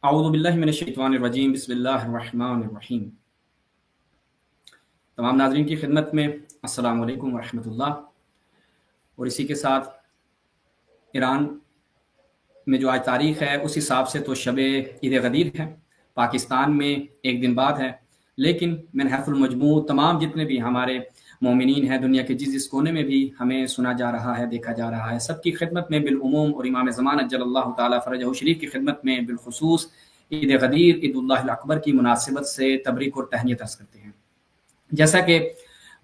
اعوذ باللہ من الشیطان الرجیم بسم اللہ الرحمن الرحیم۔ تمام ناظرین کی خدمت میں السلام علیکم ورحمۃ اللہ۔ اور اسی کے ساتھ ایران میں جو آج تاریخ ہے اس حساب سے تو شب عید غدیر ہے، پاکستان میں ایک دن بعد ہے، لیکن من حیث المجموع تمام جتنے بھی ہمارے مومنین ہیں دنیا کے جس کونے میں بھی ہمیں سنا جا رہا ہے، دیکھا جا رہا ہے، سب کی خدمت میں بالعموم اور امام زمان اجل اللہ تعالیٰ فرجہ شریف کی خدمت میں بالخصوص عید غدیر عید اللہ الاکبر کی مناسبت سے تبریک اور تہنیت عرض کرتے ہیں۔ جیسا کہ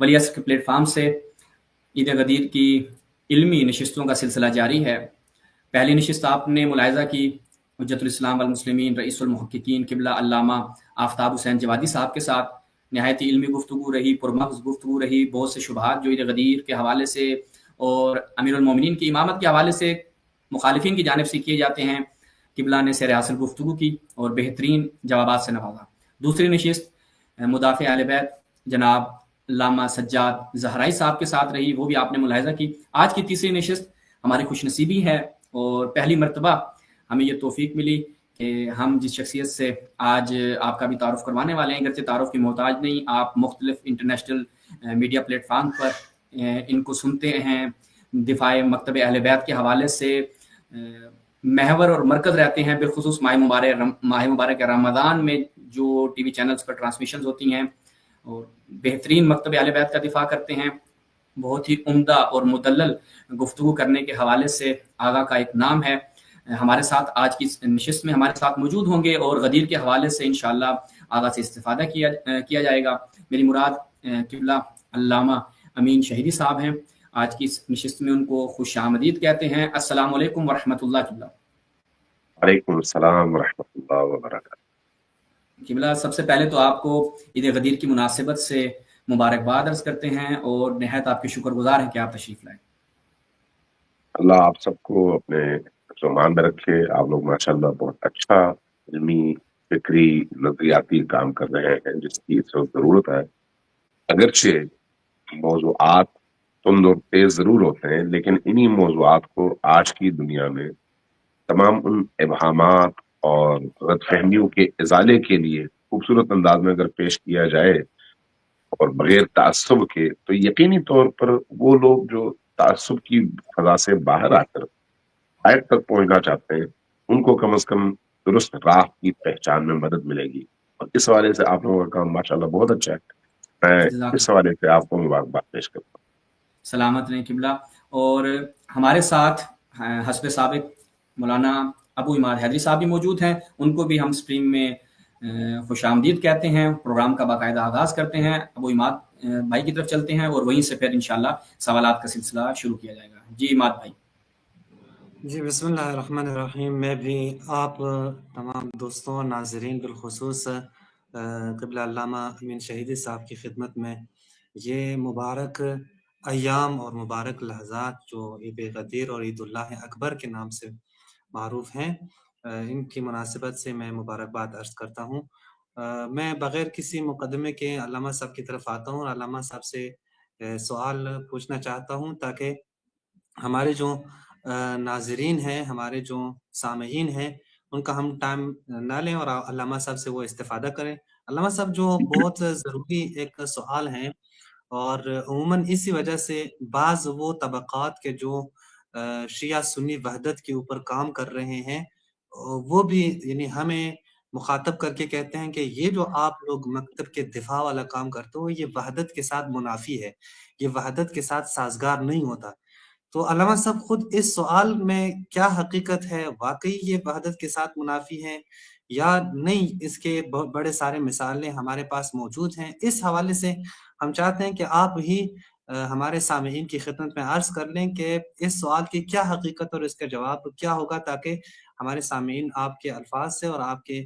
ولی عصر کے پلیٹ فارم سے عید غدیر کی علمی نشستوں کا سلسلہ جاری ہے، پہلی نشست آپ نے ملاحظہ کی حجت الاسلام والمسلمین رئیس المحققین قبلہ علامہ آفتاب حسین جوادی صاحب کے ساتھ نہایت علمی گفتگو رہی، پرمغز گفتگو رہی، بہت سے شبہات جو عید غدیر کے حوالے سے اور امیر المومنین کی امامت کے حوالے سے مخالفین کی جانب سے کیے جاتے ہیں، قبلہ نے سیر حاصل گفتگو کی اور بہترین جوابات سے نوازا۔ دوسری نشست مدافع اہل بیت جناب علامہ سجاد زہرائی صاحب کے ساتھ رہی، وہ بھی آپ نے ملاحظہ کی۔ آج کی تیسری نشست ہماری خوش نصیبی ہے اور پہلی مرتبہ ہمیں یہ توفیق ملی کہ ہم جس شخصیت سے آج آپ کا بھی تعارف کروانے والے ہیں، اگرچہ تعارف کی محتاج نہیں، آپ مختلف انٹرنیشنل میڈیا پلیٹ فارم پر ان کو سنتے ہیں، دفاع مکتب اہل بیت کے حوالے سے محور اور مرکز رہتے ہیں، بالخصوص ماہ مبارک رمضان میں جو ٹی وی چینلز پر ٹرانسمیشنز ہوتی ہیں اور بہترین مکتب اہل بیت کا دفاع کرتے ہیں۔ بہت ہی عمدہ اور مدلل گفتگو کرنے کے حوالے سے آغا کا ایک نام ہے، ہمارے ساتھ آج کی نشست میں ہمارے ساتھ موجود ہوں گے اور غدیر کے حوالے سے انشاءاللہ آغا سے استفادہ کیا جائے گا۔ میری مراد قبلہ علامہ امین شہیدی صاحب ہیں، آج کی نشست میں ان کو خوش آمدید کہتے ہیں۔ السلام علیکم ورحمۃ اللہ قبلہ۔ وعلیکم السلام ورحمۃ اللہ وبرکاتہ۔ قبلہ سب سے پہلے تو آپ کو عید غدیر کی مناسبت سے مبارکباد عرض کرتے ہیں اور نہایت آپ کے شکر گزار ہیں کہ آپ تشریف لائیں۔ اللہ آپ سب کو اپنے سامان میں رکھے۔ آپ لوگ ماشاءاللہ بہت اچھا علمی فکری نظریاتی کام کر رہے ہیں جس کی اس وقت ضرورت ہے۔ اگرچہ موضوعات تند اور تیز ضرور ہوتے ہیں، لیکن انہی موضوعات کو آج کی دنیا میں تمام ان ابہامات اور غلط فہمیوں کے ازالے کے لیے خوبصورت انداز میں اگر پیش کیا جائے اور بغیر تعصب کے، تو یقینی طور پر وہ لوگ جو تعصب کی فضا سے باہر آ کر حقائق تک پہنچنا چاہتے ہیں، ان کو کم از کم درست راہ کی پہچان میں مدد ملے گی۔ اور اس حوالے سے آپ لوگوں کا کام ماشاءاللہ بہت اچھا ہے۔ میں اس حوالے سے آپ کو مبارکباد پیش کرتا ہوں۔ سلامت رہیں قبلہ۔ اور ہمارے ساتھ حسب سابق مولانا ابو عماد حیدری صاحب بھی موجود ہیں، ان کو بھی ہم اسٹریم میں خوش آمدید کہتے ہیں، پروگرام کا باقاعدہ آغاز کرتے ہیں۔ ابو عماد بھائی کی طرف چلتے ہیں اور وہیں سے پھر انشاءاللہ سوالات کا سلسلہ شروع کیا جائے گا۔ جی عماد بھائی۔ جی بسم اللہ الرحمن الرحیم۔ میں بھی آپ تمام دوستوں ناظرین بالخصوص قبلہ علامہ امین شہیدی صاحب کی خدمت میں یہ مبارک ایام اور مبارک لحظات جو عید غدیر اور عید اللہ اکبر کے نام سے معروف ہیں، ان کی مناسبت سے میں مبارکباد عرض کرتا ہوں۔ میں بغیر کسی مقدمے کے علامہ صاحب کی طرف آتا ہوں اور علامہ صاحب سے سوال پوچھنا چاہتا ہوں تاکہ ہمارے جو ناظرین ہیں، ہمارے جو سامعین ہیں، ان کا ہم ٹائم نہ لیں اور علامہ صاحب سے وہ استفادہ کریں۔ علامہ صاحب جو بہت ضروری ایک سوال ہیں، اور عموماً اسی وجہ سے بعض وہ طبقات کے جو شیعہ سنی وحدت کے اوپر کام کر رہے ہیں، وہ بھی یعنی ہمیں مخاطب کر کے کہتے ہیں کہ یہ جو آپ لوگ مکتب کے دفاع والا کام کرتے ہو، یہ وحدت کے ساتھ منافی ہے، یہ وحدت کے ساتھ سازگار نہیں ہوتا۔ تو علامہ صاحب خود اس سوال میں کیا حقیقت ہے؟ واقعی یہ وحدت کے ساتھ منافی ہے یا نہیں؟ اس کے بہت بڑے سارے مثالیں ہمارے پاس موجود ہیں۔ اس حوالے سے ہم چاہتے ہیں کہ آپ ہی ہمارے سامعین کی خدمت میں عرض کر لیں کہ اس سوال کی کیا حقیقت اور اس کا جواب کیا ہوگا، تاکہ ہمارے سامعین آپ کے الفاظ سے اور آپ کے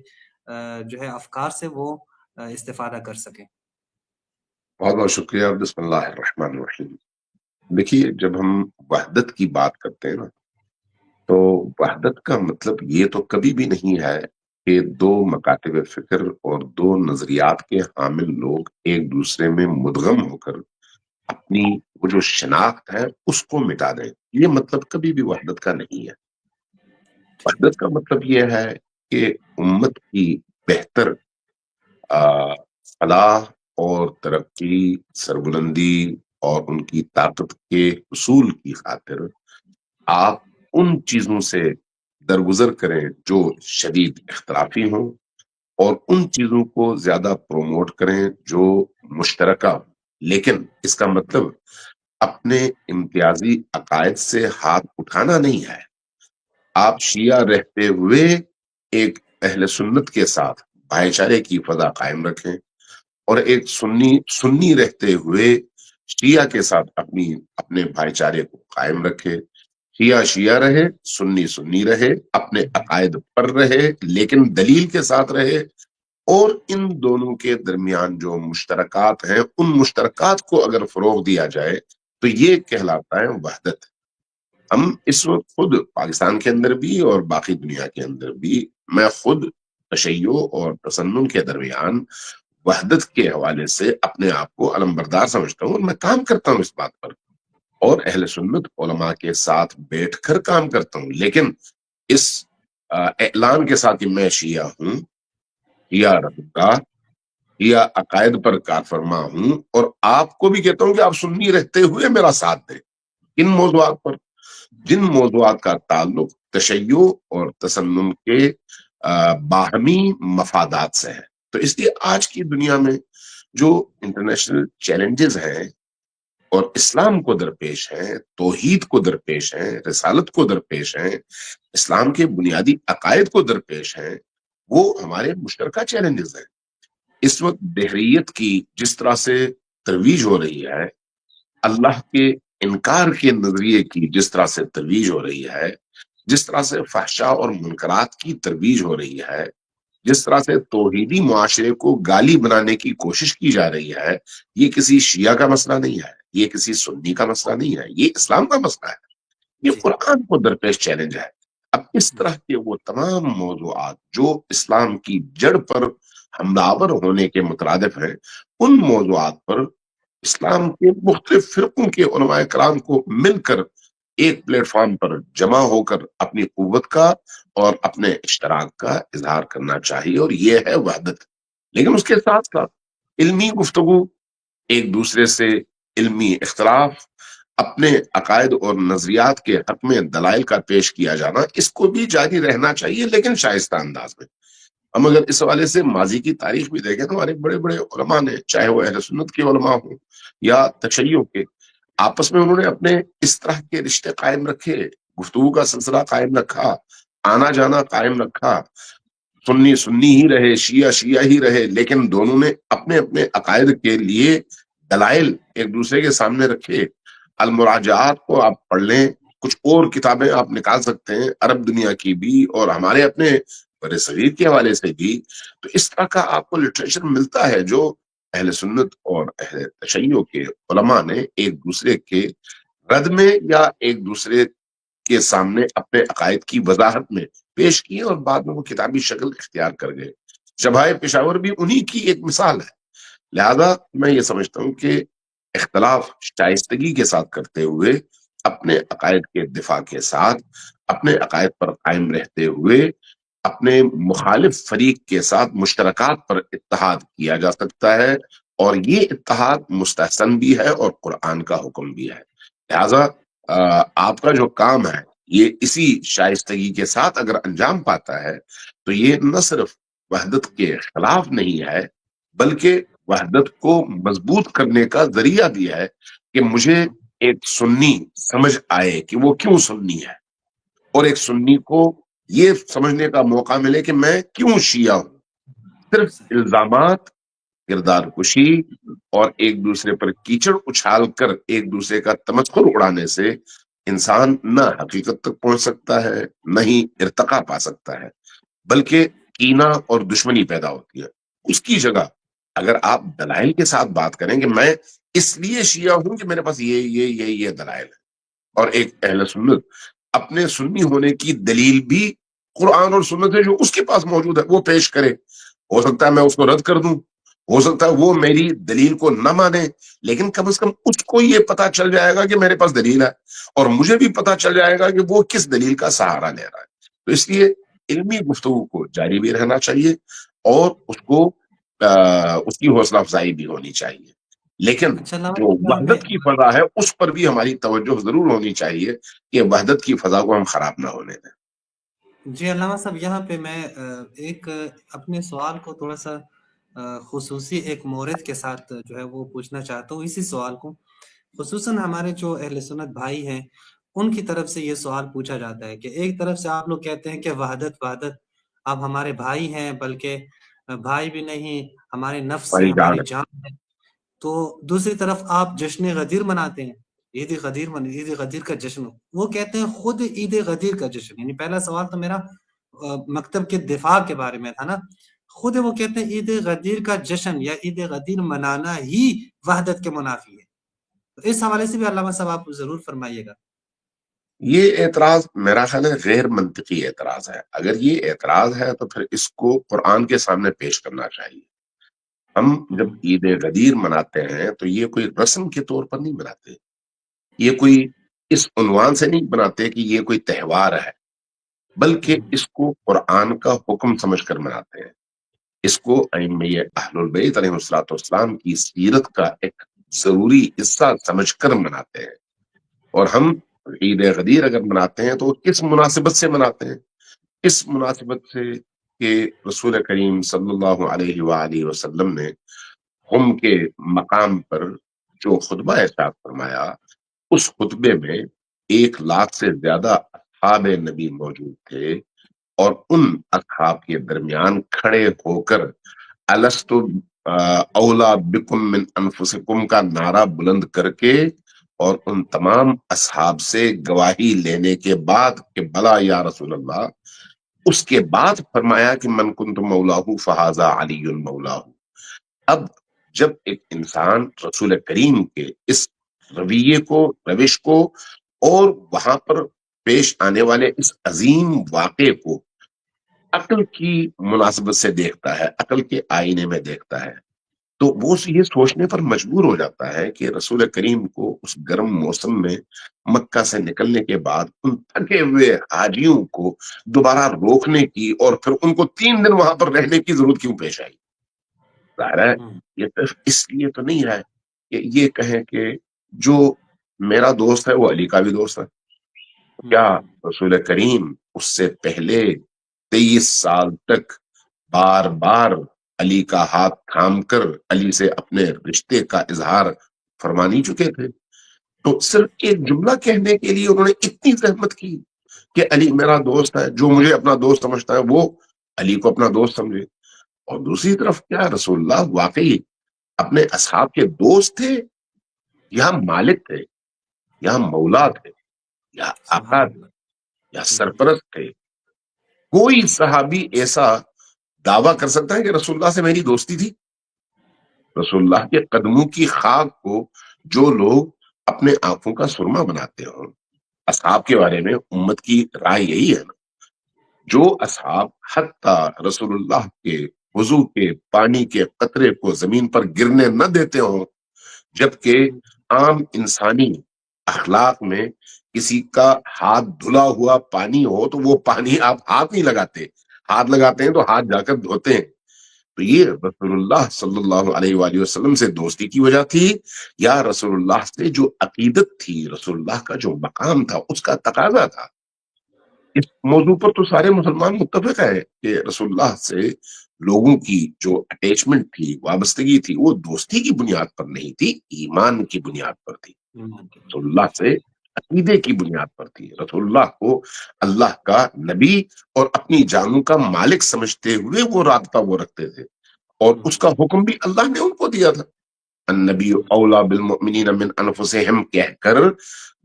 جو ہے افکار سے وہ استفادہ کر سکیں۔ بہت بہت شکریہ۔ بسم اللہ الرحمن الرحیم۔ دیکھیے، جب ہم وحدت کی بات کرتے ہیں نا، تو وحدت کا مطلب یہ تو کبھی بھی نہیں ہے کہ دو مکاتب فکر اور دو نظریات کے حامل لوگ ایک دوسرے میں مدغم ہو کر اپنی وہ جو شناخت ہے اس کو مٹا دیں۔ یہ مطلب کبھی بھی وحدت کا نہیں ہے۔ وحدت کا مطلب یہ ہے کہ امت کی بہتر فلاح اور ترقی، سربلندی اور ان کی طاقت کے حصول کی خاطر آپ ان چیزوں سے درگزر کریں جو شدید اختلافی ہوں، اور ان چیزوں کو زیادہ پروموٹ کریں جو مشترکہ ہوں۔ لیکن اس کا مطلب اپنے امتیازی عقائد سے ہاتھ اٹھانا نہیں ہے۔ آپ شیعہ رہتے ہوئے ایک اہل سنت کے ساتھ بھائی چارے کی فضا قائم رکھیں، اور ایک سنی رہتے ہوئے شیعہ کے ساتھ اپنے بھائی چارے کو قائم رکھے۔ شیعہ رہے، سنی رہے، اپنے عقائد پر رہے لیکن دلیل کے ساتھ رہے، اور ان دونوں کے درمیان جو مشترکات ہیں ان مشترکات کو اگر فروغ دیا جائے تو یہ کہلاتا ہے وحدت۔ ہم اس وقت خود پاکستان کے اندر بھی اور باقی دنیا کے اندر بھی، میں خود تشیع اور تسنن کے درمیان وحدت کے حوالے سے اپنے آپ کو علمبردار سمجھتا ہوں، اور میں کام کرتا ہوں اس بات پر، اور اہل سنت علماء کے ساتھ بیٹھ کر کام کرتا ہوں، لیکن اس اعلان کے ساتھ کہ میں شیعہ ہوں، شیعہ رہوں گا، شیعہ عقائد پر کار فرما ہوں، اور آپ کو بھی کہتا ہوں کہ آپ سنی رہتے ہوئے میرا ساتھ دیں ان موضوعات پر، جن موضوعات کا تعلق تشیع اور تسنن کے باہمی مفادات سے ہے۔ تو اس لیے آج کی دنیا میں جو انٹرنیشنل چیلنجز ہیں اور اسلام کو درپیش ہیں، توحید کو درپیش ہیں، رسالت کو درپیش ہیں، اسلام کے بنیادی عقائد کو درپیش ہیں، وہ ہمارے مشترکہ چیلنجز ہیں۔ اس وقت دہریت کی جس طرح سے ترویج ہو رہی ہے، اللہ کے انکار کے نظریے کی جس طرح سے ترویج ہو رہی ہے، جس طرح سے فحشاء اور منکرات کی ترویج ہو رہی ہے، جس طرح سے توحیدی معاشرے کو گالی بنانے کی کوشش کی جا رہی ہے، یہ کسی شیعہ کا مسئلہ نہیں ہے، یہ کسی سنی کا مسئلہ نہیں ہے، یہ اسلام کا مسئلہ ہے، یہ قرآن کو درپیش چیلنج ہے۔ اب اس طرح کے وہ تمام موضوعات جو اسلام کی جڑ پر حملہ آور ہونے کے مترادف ہیں، ان موضوعات پر اسلام کے مختلف فرقوں کے علماء کرام کو مل کر ایک پلیٹ فارم پر جمع ہو کر اپنی قوت کا اور اپنے اشتراک کا اظہار کرنا چاہیے، اور یہ ہے وحدت۔ لیکن اس کے ساتھ ساتھ علمی گفتگو، ایک دوسرے سے علمی اختلاف، اپنے عقائد اور نظریات کے حق میں دلائل کا پیش کیا جانا، اس کو بھی جاری رہنا چاہیے لیکن شائستہ انداز میں۔ ہم اگر اس حوالے سے ماضی کی تاریخ بھی دیکھیں تو ہمارے بڑے بڑے علماء نے، چاہے وہ اہل سنت کے علماء ہوں یا تشیع کے، آپس میں انہوں نے اپنے اس طرح کے رشتے قائم رکھے، گفتگو کا سلسلہ قائم رکھا، آنا جانا قائم رکھا، سنی ہی رہے، شیعہ ہی رہے، لیکن دونوں نے اپنے اپنے عقائد کے لیے دلائل ایک دوسرے کے سامنے رکھے۔ المراجعات کو آپ پڑھ لیں، کچھ اور کتابیں آپ نکال سکتے ہیں عرب دنیا کی بھی اور ہمارے اپنے بر صغیر کے حوالے سے بھی، تو اس طرح کا آپ کو لٹریچر ملتا ہے جو اہل سنت اور اہل تشیع کے علماء نے ایک دوسرے کے رد میں یا ایک دوسرے کے سامنے اپنے عقائد کی وضاحت میں پیش کیے، اور بعد میں وہ کتابی شکل اختیار کر گئے۔ شبہائے پشاور بھی انہی کی ایک مثال ہے۔ لہذا میں یہ سمجھتا ہوں کہ اختلاف شائستگی کے ساتھ کرتے ہوئے، اپنے عقائد کے دفاع کے ساتھ، اپنے عقائد پر قائم رہتے ہوئے، اپنے مخالف فریق کے ساتھ مشترکات پر اتحاد کیا جا سکتا ہے، اور یہ اتحاد مستحسن بھی ہے اور قرآن کا حکم بھی ہے۔ لہذا آپ کا جو کام ہے یہ اسی شائستگی کے ساتھ اگر انجام پاتا ہے تو یہ نہ صرف وحدت کے خلاف نہیں ہے بلکہ وحدت کو مضبوط کرنے کا ذریعہ بھی ہے، کہ مجھے ایک سنی سمجھ آئے کہ وہ کیوں سنی ہے، اور ایک سنی کو یہ سمجھنے کا موقع ملے کہ میں کیوں شیعہ ہوں۔ صرف الزامات، کردار کشی اور ایک دوسرے پر کیچڑ اچھال کر ایک دوسرے کا تمسخر اڑانے سے انسان نہ حقیقت تک پہنچ سکتا ہے، نہ ہی ارتقا پا سکتا ہے، بلکہ کینہ اور دشمنی پیدا ہوتی ہے۔ اس کی جگہ اگر آپ دلائل کے ساتھ بات کریں کہ میں اس لیے شیعہ ہوں کہ میرے پاس یہ دلائل ہے، اور ایک اہل سنت اپنے سنی ہونے کی دلیل بھی قرآن اور سنت ہے جو اس کے پاس موجود ہے وہ پیش کرے۔ ہو سکتا ہے میں اس کو رد کر دوں، ہو سکتا ہے وہ میری دلیل کو نہ مانے، لیکن کم از کم اس کو یہ پتا چل جائے گا کہ میرے پاس دلیل ہے، اور مجھے بھی پتا چل جائے گا کہ وہ کس دلیل کا سہارا لے رہا ہے۔ تو اس لیے علمی گفتگو کو جاری بھی رہنا چاہیے اور اس کو اس کی حوصلہ افزائی بھی ہونی چاہیے، لیکن اچھا علامہ جو صاحب وحدت کی فضا ہے اس پر بھی ہماری توجہ ضرور ہونی چاہیے کہ وحدت کی فضا کو ہم خراب نہ ہونے دیں۔ جی علامہ صاحب، یہاں پہ میں ایک اپنے سوال کو تھوڑا سا خصوصی ایک مورد کے ساتھ جو ہے وہ پوچھنا چاہتا ہوں، اسی سوال کو خصوصاً ہمارے جو اہل سنت بھائی ہیں ان کی طرف سے یہ سوال پوچھا جاتا ہے کہ ایک طرف سے آپ لوگ کہتے ہیں کہ وحدت وحدت، آپ ہمارے بھائی ہیں، بلکہ بھائی بھی نہیں، ہمارے نفس ہیں، ہماری ہماری جان جان ہے، تو دوسری طرف آپ جشن غدیر مناتے ہیں، عید غدیر کا جشن، وہ کہتے ہیں خود عید غدیر کا جشن، یعنی پہلا سوال تو میرا مکتب کے دفاع کے بارے میں تھا نا، خود وہ کہتے ہیں عید غدیر کا جشن یا عید غدیر منانا ہی وحدت کے منافی ہے، تو اس حوالے سے بھی علامہ صاحب آپ ضرور فرمائیے گا۔ یہ اعتراض میرا خیال ہے غیر منطقی اعتراض ہے۔ اگر یہ اعتراض ہے تو پھر اس کو قرآن کے سامنے پیش کرنا چاہیے۔ ہم جب عید غدیر مناتے ہیں تو یہ کوئی رسم کے طور پر نہیں مناتے، یہ کوئی اس عنوان سے نہیں مناتے کہ یہ کوئی تہوار ہے، بلکہ اس کو قرآن کا حکم سمجھ کر مناتے ہیں۔ اس کو ائمہ اہل البیت علیہ السلام کی سیرت کا ایک ضروری حصہ سمجھ کر مناتے ہیں۔ اور ہم عید غدیر اگر مناتے ہیں تو وہ کس مناسبت سے مناتے ہیں؟ اس مناسبت سے کہ رسول کریم صلی اللہ علیہ وآلہ وسلم نے ہم کے مقام پر جو خطبہ ارشاد فرمایا، اس خطبے میں 1,00,000 سے زیادہ اصحاب نبی موجود تھے، اور ان اصحاب کے درمیان کھڑے ہو کر الست اولا بکم من انفسکم کا نعرہ بلند کر کے اور ان تمام اصحاب سے گواہی لینے کے بعد کہ بلا یا رسول اللہ، اس کے بعد فرمایا کہ من کنت مولاہ فہذا علی مولاہ۔ اب جب ایک انسان رسول کریم کے اس رویے کو، روش کو، اور وہاں پر پیش آنے والے اس عظیم واقعے کو عقل کی مناسبت سے دیکھتا ہے، عقل کے آئینے میں دیکھتا ہے، تو وہ یہ سوچنے پر مجبور ہو جاتا ہے کہ رسول کریم کو اس گرم موسم میں مکہ سے نکلنے کے بعد ان تھکے ہوئے حاجیوں کو دوبارہ روکنے کی اور پھر ان کو 3 دن وہاں پر رہنے کی ضرورت کیوں پیش آئی۔ ظاہر ہے یہ صرف اس لیے تو نہیں ہے کہ یہ کہیں کہ جو میرا دوست ہے وہ علی کا بھی دوست ہے۔ کیا رسول کریم اس سے پہلے 23 سال تک بار بار علی کا ہاتھ تھام کر علی سے اپنے رشتے کا اظہار فرما نہیں چکے تھے؟ تو صرف ایک جملہ کہنے کے لیے انہوں نے اتنی زحمت کی کہ علی میرا دوست ہے، جو مجھے اپنا دوست سمجھتا ہے وہ علی کو اپنا دوست سمجھے۔ اور دوسری طرف کیا رسول اللہ واقعی اپنے اصحاب کے دوست تھے، یا مالک تھے، یا مولا تھے، یا آقا تھے، یا سرپرست تھے؟ کوئی صحابی ایسا دعویٰ کر سکتا ہے کہ رسول اللہ سے میری دوستی تھی؟ رسول اللہ کے قدموں کی خاک کو جو لوگ اپنے آنکھوں کا سرما بناتے ہوں، اصحاب کے بارے میں امت کی رائے یہی ہے نا، جو اصحاب حتیٰ رسول اللہ کے وضو کے پانی کے قطرے کو زمین پر گرنے نہ دیتے ہوں، جبکہ عام انسانی اخلاق میں کسی کا ہاتھ دھلا ہوا پانی ہو تو وہ پانی آپ ہاتھ نہیں لگاتے، ہاتھ لگاتے ہیں تو ہاتھ جا کر دھوتے ہیں۔ تو یہ رسول اللہ صلی اللہ علیہ وآلہ وسلم سے دوستی کی وجہ تھی، یا رسول اللہ سے جو عقیدت تھی، رسول اللہ کا جو مقام تھا اس کا تقاضا تھا؟ اس موضوع پر تو سارے مسلمان متفق ہیں کہ رسول اللہ سے لوگوں کی جو اٹیچمنٹ تھی، وابستگی تھی، وہ دوستی کی بنیاد پر نہیں تھی، ایمان کی بنیاد پر تھی، رسول اللہ سے عقیدے کی بنیاد پر تھی۔ رسول اللہ کو اللہ کا نبی اور اپنی جانوں کا مالک سمجھتے ہوئے وہ رابطہ وہ رکھتے تھے، اور اس کا حکم بھی اللہ نے ان کو دیا تھا، النبی اولا بالمؤمنین من انفسہم کہہ کر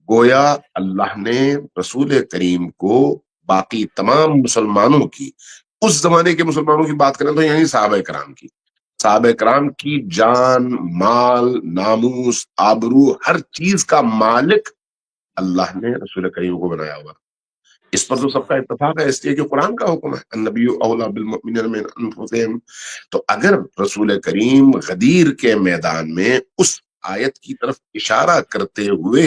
گویا اللہ نے رسول کریم کو باقی تمام مسلمانوں کی، اس زمانے کے مسلمانوں کی بات کریں تو یعنی صحابہ کرام کی جان، مال، ناموس، آبرو، ہر چیز کا مالک اللہ نے رسول کریم کو بنایا ہوا۔ اس پر تو سب کا اتفاق ہے، اس لیے کہ قرآن کا حکم ہے النبی اولا بالمؤمنین من انفسہم۔ تو اگر رسول کریم غدیر کے میدان میں اس آیت کی طرف اشارہ کرتے ہوئے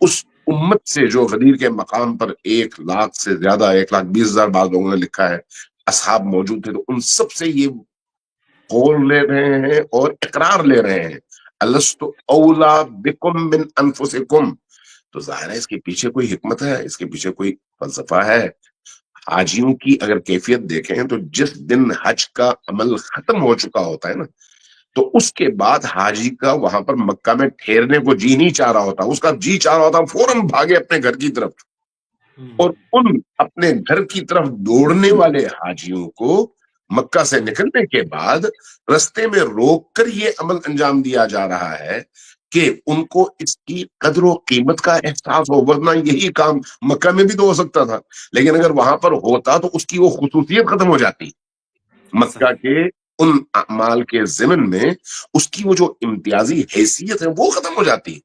اس امت سے جو غدیر کے مقام پر 1,00,000 سے زیادہ 1,20,000 بعض لوگوں نے لکھا ہے اصحاب موجود تھے، تو ان سب سے یہ قول لے رہے ہیں اور اقرار لے رہے ہیں الست اولا بکم من انفسکم. تو ظاہر ہے اس کے پیچھے کوئی حکمت ہے، اس کے پیچھے کوئی فلسفہ ہے. حاجیوں کی اگر کیفیت دیکھیں تو جس دن حج کا عمل ختم ہو چکا ہوتا ہے نا، تو اس کے بعد حاجی کا وہاں پر مکہ میں ٹھہرنے کو جی نہیں چاہ رہا ہوتا، اس کا جی چاہ رہا ہوتا فوراً بھاگے اپنے گھر کی طرف. اور ان اپنے گھر کی طرف دوڑنے والے حاجیوں کو مکہ سے نکلنے کے بعد رستے میں روک کر یہ عمل انجام دیا جا رہا ہے کہ ان کو اس کی قدر و قیمت کا احساس ہو. ورنہ یہی کام مکہ میں بھی تو ہو سکتا تھا، لیکن اگر وہاں پر ہوتا تو اس کی وہ خصوصیت ختم ہو جاتی. مکہ کے ان اعمال کے ضمن میں اس کی وہ جو امتیازی حیثیت ہے وہ ختم ہو جاتی.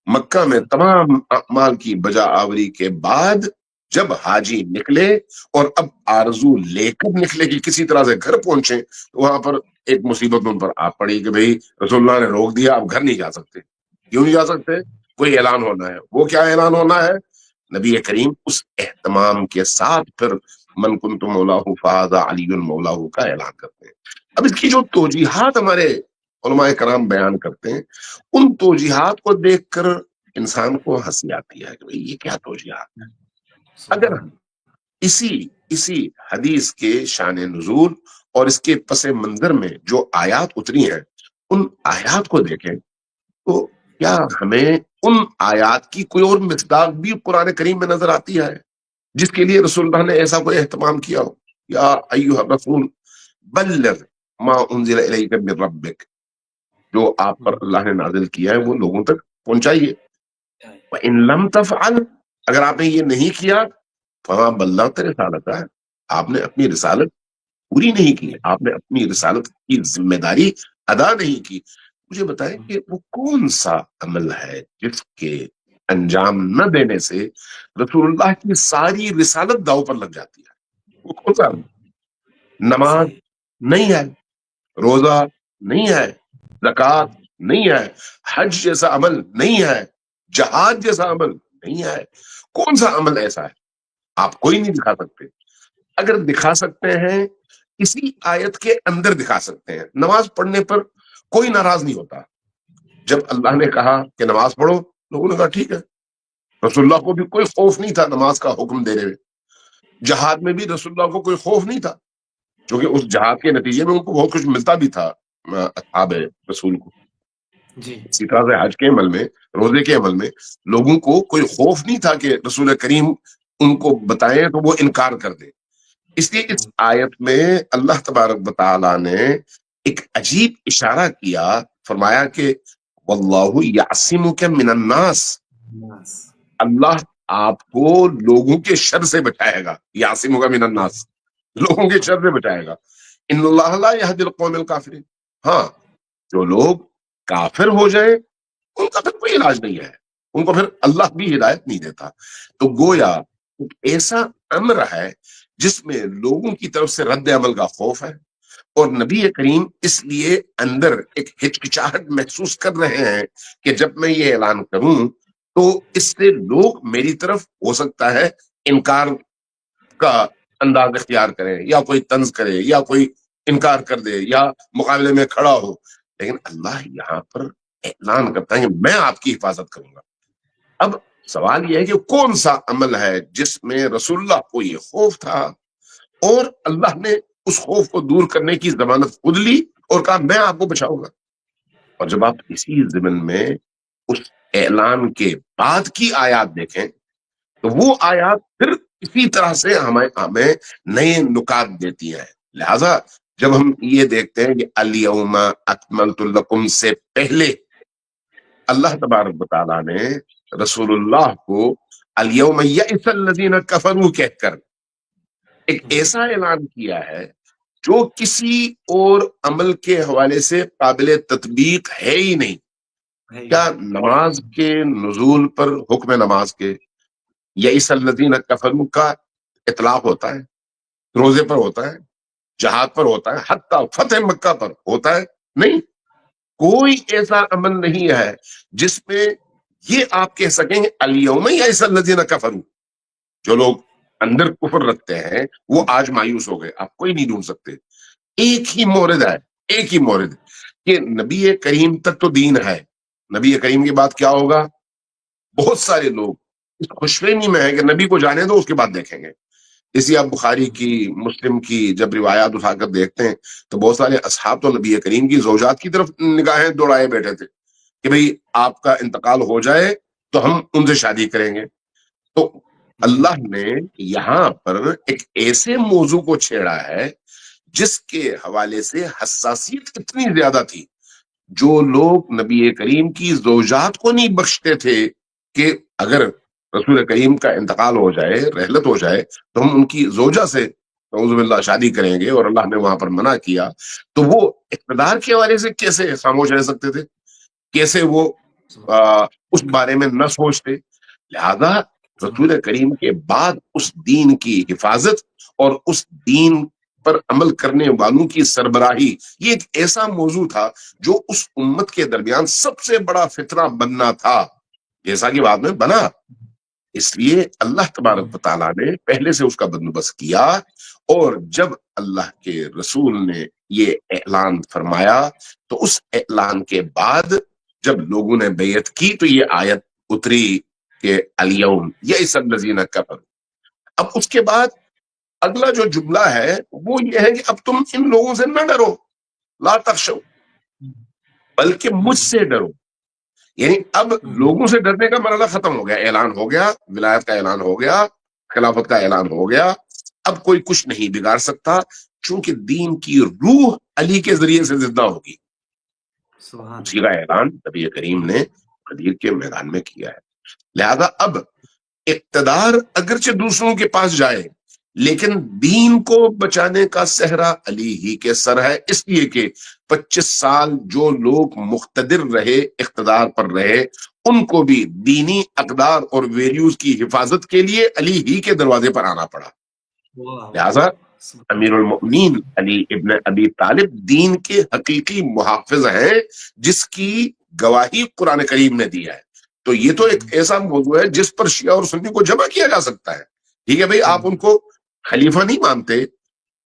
مکہ میں تمام اعمال کی بجا آوری کے بعد جب حاجی نکلے اور اب آرزو لے کر نکلے کہ کسی طرح سے گھر پہنچے، تو وہاں پر ایک مصیبت ان پر آ پڑی کہ بھئی رسول اللہ نے روک دیا، اب گھر نہیں جا سکتے. کیوں نہیں جا سکتے؟ کوئی اعلان ہونا ہے. وہ کیا اعلان ہونا ہے؟ نبی کریم اس اہتمام کے ساتھ پھر من کنت مولاہ فہذا علی مولاہ کا اعلان کرتے ہیں. اب اس کی جو توجیحات ہمارے علماء کرام بیان کرتے ہیں، ان توجیحات کو دیکھ کر انسان کو ہنسی آتی ہے کہ یہ کیا توجیحات ہے. اگر ہم اسی حدیث کے شان نزول اور اس کے پس منظر میں جو آیات اتری ہیں ان آیات کو دیکھیں تو کیا ہمیں ان آیات کی کوئی اور مصداق بھی قرآن کریم میں نظر آتی ہے جس کے لیے رسول اللہ نے ایسا کوئی اہتمام کیا ہو؟ یا ایھا الرسول بلغ ما انزل الیک من ربک، جو آپ پر اللہ نے نازل کیا ہے وہ لوگوں تک پہنچائیے. وَإِن لَمْ تَفْعَلْ، اگر آپ نے یہ نہیں کیا فَمَا بَلَّغْتَ رِسَالَتَهُ، آپ نے اپنی رسالت پوری نہیں کی، آپ نے اپنی رسالت کی ذمہ داری ادا نہیں کی. مجھے بتائیں کہ وہ کون سا عمل ہے جس کے انجام نہ دینے سے رسول اللہ کی ساری رسالت داؤ پر لگ جاتی ہے؟ وہ کون سا عمل؟ نماز نہیں ہے، روزہ نہیں ہے، زکوٰۃ نہیں ہے، حج جیسا عمل نہیں ہے، جہاد جیسا عمل نہیں ہے. کون سا عمل ایسا ہے؟ آپ کوئی نہیں دکھا سکتے. اگر دکھا سکتے ہیں کسی آیت کے اندر دکھا سکتے ہیں. نماز پڑھنے پر کوئی ناراض نہیں ہوتا. جب اللہ نے کہا کہ نماز پڑھو، لوگوں نے کہا ٹھیک ہے. رسول اللہ کو بھی کوئی خوف نہیں تھا نماز کا حکم دینے میں. جہاد میں بھی رسول اللہ کو کوئی خوف نہیں تھا، کیونکہ اس جہاد کے نتیجے میں ان کو بہت کچھ ملتا بھی تھا اصحاب رسول کو. اسی طرح سے حج کے عمل میں، روزے کے عمل میں لوگوں کو کوئی خوف نہیں تھا کہ رسول کریم ان کو بتائیں تو وہ انکار کر دیں. اس لیے اس آیت میں اللہ تبارک و تعالیٰ نے ایک عجیب اشارہ کیا، فرمایا کہ واللہ یعصمک من الناس، اللہ آپ کو لوگوں کے شر سے بچائے گا. یعصمک من الناس، لوگوں کے شر سے بچائے گا. ان اللہ لا یہدی القوم الکافرین، ہاں جو لوگ کافر ہو جائیں ان کا پھر کوئی علاج نہیں ہے، ان کو پھر اللہ بھی ہدایت نہیں دیتا. تو گویا ایک ایسا امر ہے جس میں لوگوں کی طرف سے رد عمل کا خوف ہے، اور نبی کریم اس لیے اندر ایک ہچکچاہٹ محسوس کر رہے ہیں کہ جب میں یہ اعلان کروں تو اس سے لوگ میری طرف ہو سکتا ہے انکار کا انداز اختیار کریں، یا کوئی طنز کرے، یا کوئی انکار کر دے، یا مقابلے میں کھڑا ہو. لیکن اللہ یہاں پر اعلان کرتا ہے کہ میں آپ کی حفاظت کروں گا. اب سوال یہ ہے کہ کون سا عمل ہے جس میں رسول اللہ کو یہ خوف تھا اور اللہ نے اس خوف کو دور کرنے کی ضمانت خود لی اور کہا میں آپ کو بچاؤں گا. اور جب آپ اسی ضمن میں اس اعلان کے بعد کی آیات دیکھیں تو وہ آیات پھر اسی طرح سے ہمیں نئے نکات دیتی ہیں. لہذا جب ہم یہ دیکھتے ہیں کہ الیوم اکملت لکم سے پہلے اللہ تبارک و تعالیٰ نے رسول اللہ کو الیوم یئس الذین کفروا کہہ کر ایک ایسا اعلان کیا ہے جو کسی اور عمل کے حوالے سے قابل تطبیق ہے ہی نہیں. کیا نماز کے نزول پر حکم نماز کے یئس الذین کفروا کا اطلاق ہوتا ہے؟ روزے پر ہوتا ہے، جہاد پر ہوتا ہے، حتی فتح مکہ پر ہوتا ہے؟ نہیں. کوئی ایسا عمل نہیں ہے جس میں یہ آپ کہہ سکیں گے الیوم یئس الذین کفروا، جو لوگ اندر کفر رکھتے ہیں وہ آج مایوس ہو گئے، آپ کوئی نہیں ڈھونڈ سکتے۔ ایک ہی مورد ہے، ایک ہی مورد کہ نبی کریم تک تو دین ہے، نبی کریم کے بعد کیا ہوگا؟ بہت سارے لوگ اس خوش فہمی میں ہے کہ نبی کو جانے دو، اس کے بعد دیکھیں گے۔ اسی آپ بخاری کی، مسلم کی جب روایات اٹھا کر دیکھتے ہیں تو بہت سارے اصحاب تو نبی کریم کی زوجات کی طرف نگاہیں دوڑائے بیٹھے تھے کہ بھئی آپ کا انتقال ہو جائے تو ہم ان سے شادی کریں گے۔ تو اللہ نے یہاں پر ایک ایسے موضوع کو چھیڑا ہے جس کے حوالے سے حساسیت اتنی زیادہ تھی، جو لوگ نبی کریم کی زوجات کو نہیں بخشتے تھے کہ اگر رسول کریم کا انتقال ہو جائے، رحلت ہو جائے، تو ہم ان کی زوجہ سے نعوذ باللہ شادی کریں گے، اور اللہ نے وہاں پر منع کیا، تو وہ اقتدار کے حوالے سے کیسے خاموش رہ سکتے تھے؟ کیسے وہ اس بارے میں نہ سوچتے؟ لہذا رسول کریم کے بعد اس دین کی حفاظت اور اس دین پر عمل کرنے والوں کی سربراہی، یہ ایک ایسا موضوع تھا جو اس امت کے درمیان سب سے بڑا فتنہ بننا تھا، جیسا کہ بعد میں بنا۔ اس لیے اللہ تبارک و تعالیٰ نے پہلے سے اس کا بندوبست کیا، اور جب اللہ کے رسول نے یہ اعلان فرمایا تو اس اعلان کے بعد جب لوگوں نے بیعت کی تو یہ آیت اتری کہ الیوم یئس الذین کفروا۔ اب اس کے بعد اگلا جو جملہ ہے وہ یہ ہے کہ اب تم ان لوگوں سے نہ ڈرو، لا تخشوا، بلکہ مجھ سے ڈرو۔ یعنی اب لوگوں سے ڈرنے کا مرحلہ ختم ہو گیا، اعلان ہو گیا، ولایت کا اعلان ہو گیا، خلافت کا اعلان ہو گیا، اب کوئی کچھ نہیں بگاڑ سکتا، چونکہ دین کی روح علی کے ذریعے سے زندہ ہوگی۔ اسی کا اعلان نبی کریم نے غدیر کے میدان میں کیا ہے۔ لہذا اب اقتدار اگرچہ دوسروں کے پاس جائے، لیکن دین کو بچانے کا صحرا علی ہی کے سر ہے، اس لیے کہ 25 سال جو لوگ مقتدر رہے، اقتدار پر رہے، ان کو بھی دینی اقدار اور ویلیوز کی حفاظت کے لیے علی ہی کے دروازے پر آنا پڑا۔ لہذا امیر المؤمنین علی ابن ابی طالب دین کے حقیقی محافظ ہیں، جس کی گواہی قرآن کریم نے دی ہے۔ تو یہ تو ایک ایسا موضوع ہے جس پر شیعہ اور سنی کو جمع کیا جا سکتا ہے۔ ٹھیک ہے بھئی، آپ ان کو خلیفہ نہیں مانتے،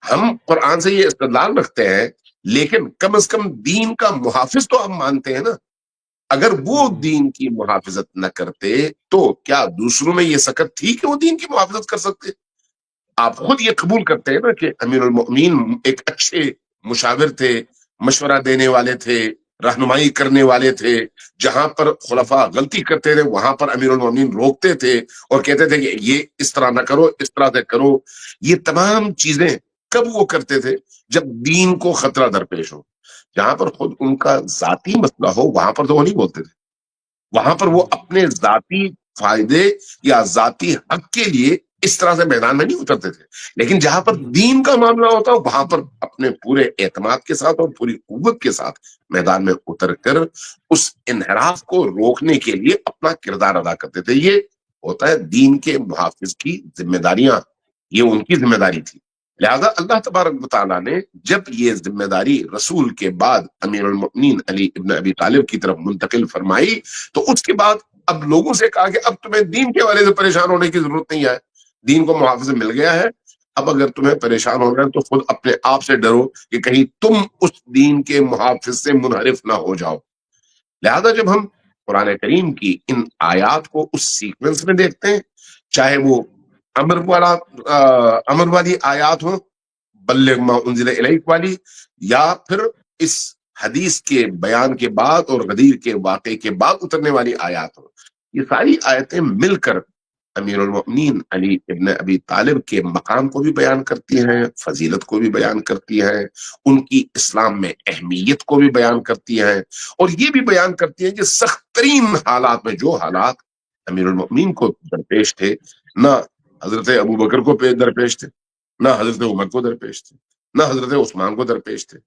ہم قرآن سے یہ استدلال رکھتے ہیں، لیکن کم از کم دین کا محافظ تو ہم مانتے ہیں نا۔ اگر وہ دین کی محافظت نہ کرتے تو کیا دوسروں میں یہ سکت تھی کہ وہ دین کی محافظت کر سکتے؟ آپ خود یہ قبول کرتے ہیں نا کہ امیر المؤمنین ایک اچھے مشاور تھے، مشورہ دینے والے تھے، رہنمائی کرنے والے تھے، جہاں پر خلفاء غلطی کرتے تھے وہاں پر امیر المؤمنین روکتے تھے اور کہتے تھے کہ یہ اس طرح نہ کرو، اس طرح سے کرو۔ یہ تمام چیزیں کب وہ کرتے تھے؟ جب دین کو خطرہ درپیش ہو۔ جہاں پر خود ان کا ذاتی مسئلہ ہو وہاں پر تو وہ نہیں بولتے تھے، وہاں پر وہ اپنے ذاتی فائدے یا ذاتی حق کے لیے اس طرح سے میدان میں نہیں اترتے تھے، لیکن جہاں پر دین کا معاملہ ہوتا وہاں پر اپنے پورے اعتماد کے ساتھ اور پوری قوت کے ساتھ میدان میں اتر کر اس انحراف کو روکنے کے لیے اپنا کردار ادا کرتے تھے۔ یہ ہوتا ہے دین کے محافظ کی ذمہ داریاں، یہ ان کی ذمہ داری تھی۔ لہذا اللہ تبارک و تعالیٰ نے جب یہ ذمہ داری رسول کے بعد امیر المؤمنین علی ابن ابی طالب کی طرف منتقل فرمائی تو اس کے بعد اب لوگوں سے کہا کہ اب تمہیں دین کے حوالے سے پریشان ہونے کی ضرورت نہیں ہے، دین کو محافظ مل گیا ہے، اب اگر تمہیں پریشان ہونا ہے تو خود اپنے آپ سے ڈرو کہ کہیں تم اس دین کے محافظ سے منحرف نہ ہو جاؤ۔ لہذا جب ہم قرآن کریم کی ان آیات کو اس سیکوینس میں دیکھتے ہیں، چاہے وہ امر والی آیات ہوں، بلغ ما انزل الیک والی، یا پھر اس حدیث کے بیان کے بعد اور غدیر کے واقعے کے بعد اترنے والی آیات ہوں، یہ ساری آیتیں مل کر امیر المؤمنین علی ابن ابی طالب کے مقام کو بھی بیان کرتی ہیں، فضیلت کو بھی بیان کرتی ہیں، ان کی اسلام میں اہمیت کو بھی بیان کرتی ہیں، اور یہ بھی بیان کرتی ہیں کہ سخت ترین حالات میں جو حالات امیر المؤمنین کو درپیش تھے، نہ حضرت ابو بکر کو درپیش تھے، نہ حضرت عمر کو درپیش تھے، نہ حضرت عثمان کو درپیش تھے۔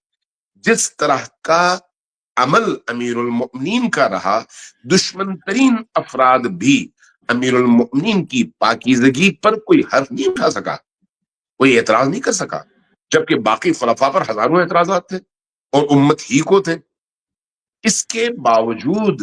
جس طرح کا عمل امیر المؤمنین کا رہا، دشمن ترین افراد بھی امیر المؤمنین کی پاکیزگی پر کوئی حرف نہیں اٹھا سکا، کوئی اعتراض نہیں کر سکا، جبکہ باقی خلفاء پر ہزاروں اعتراضات تھے اور امت ہی کو تھے۔ اس کے باوجود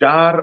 4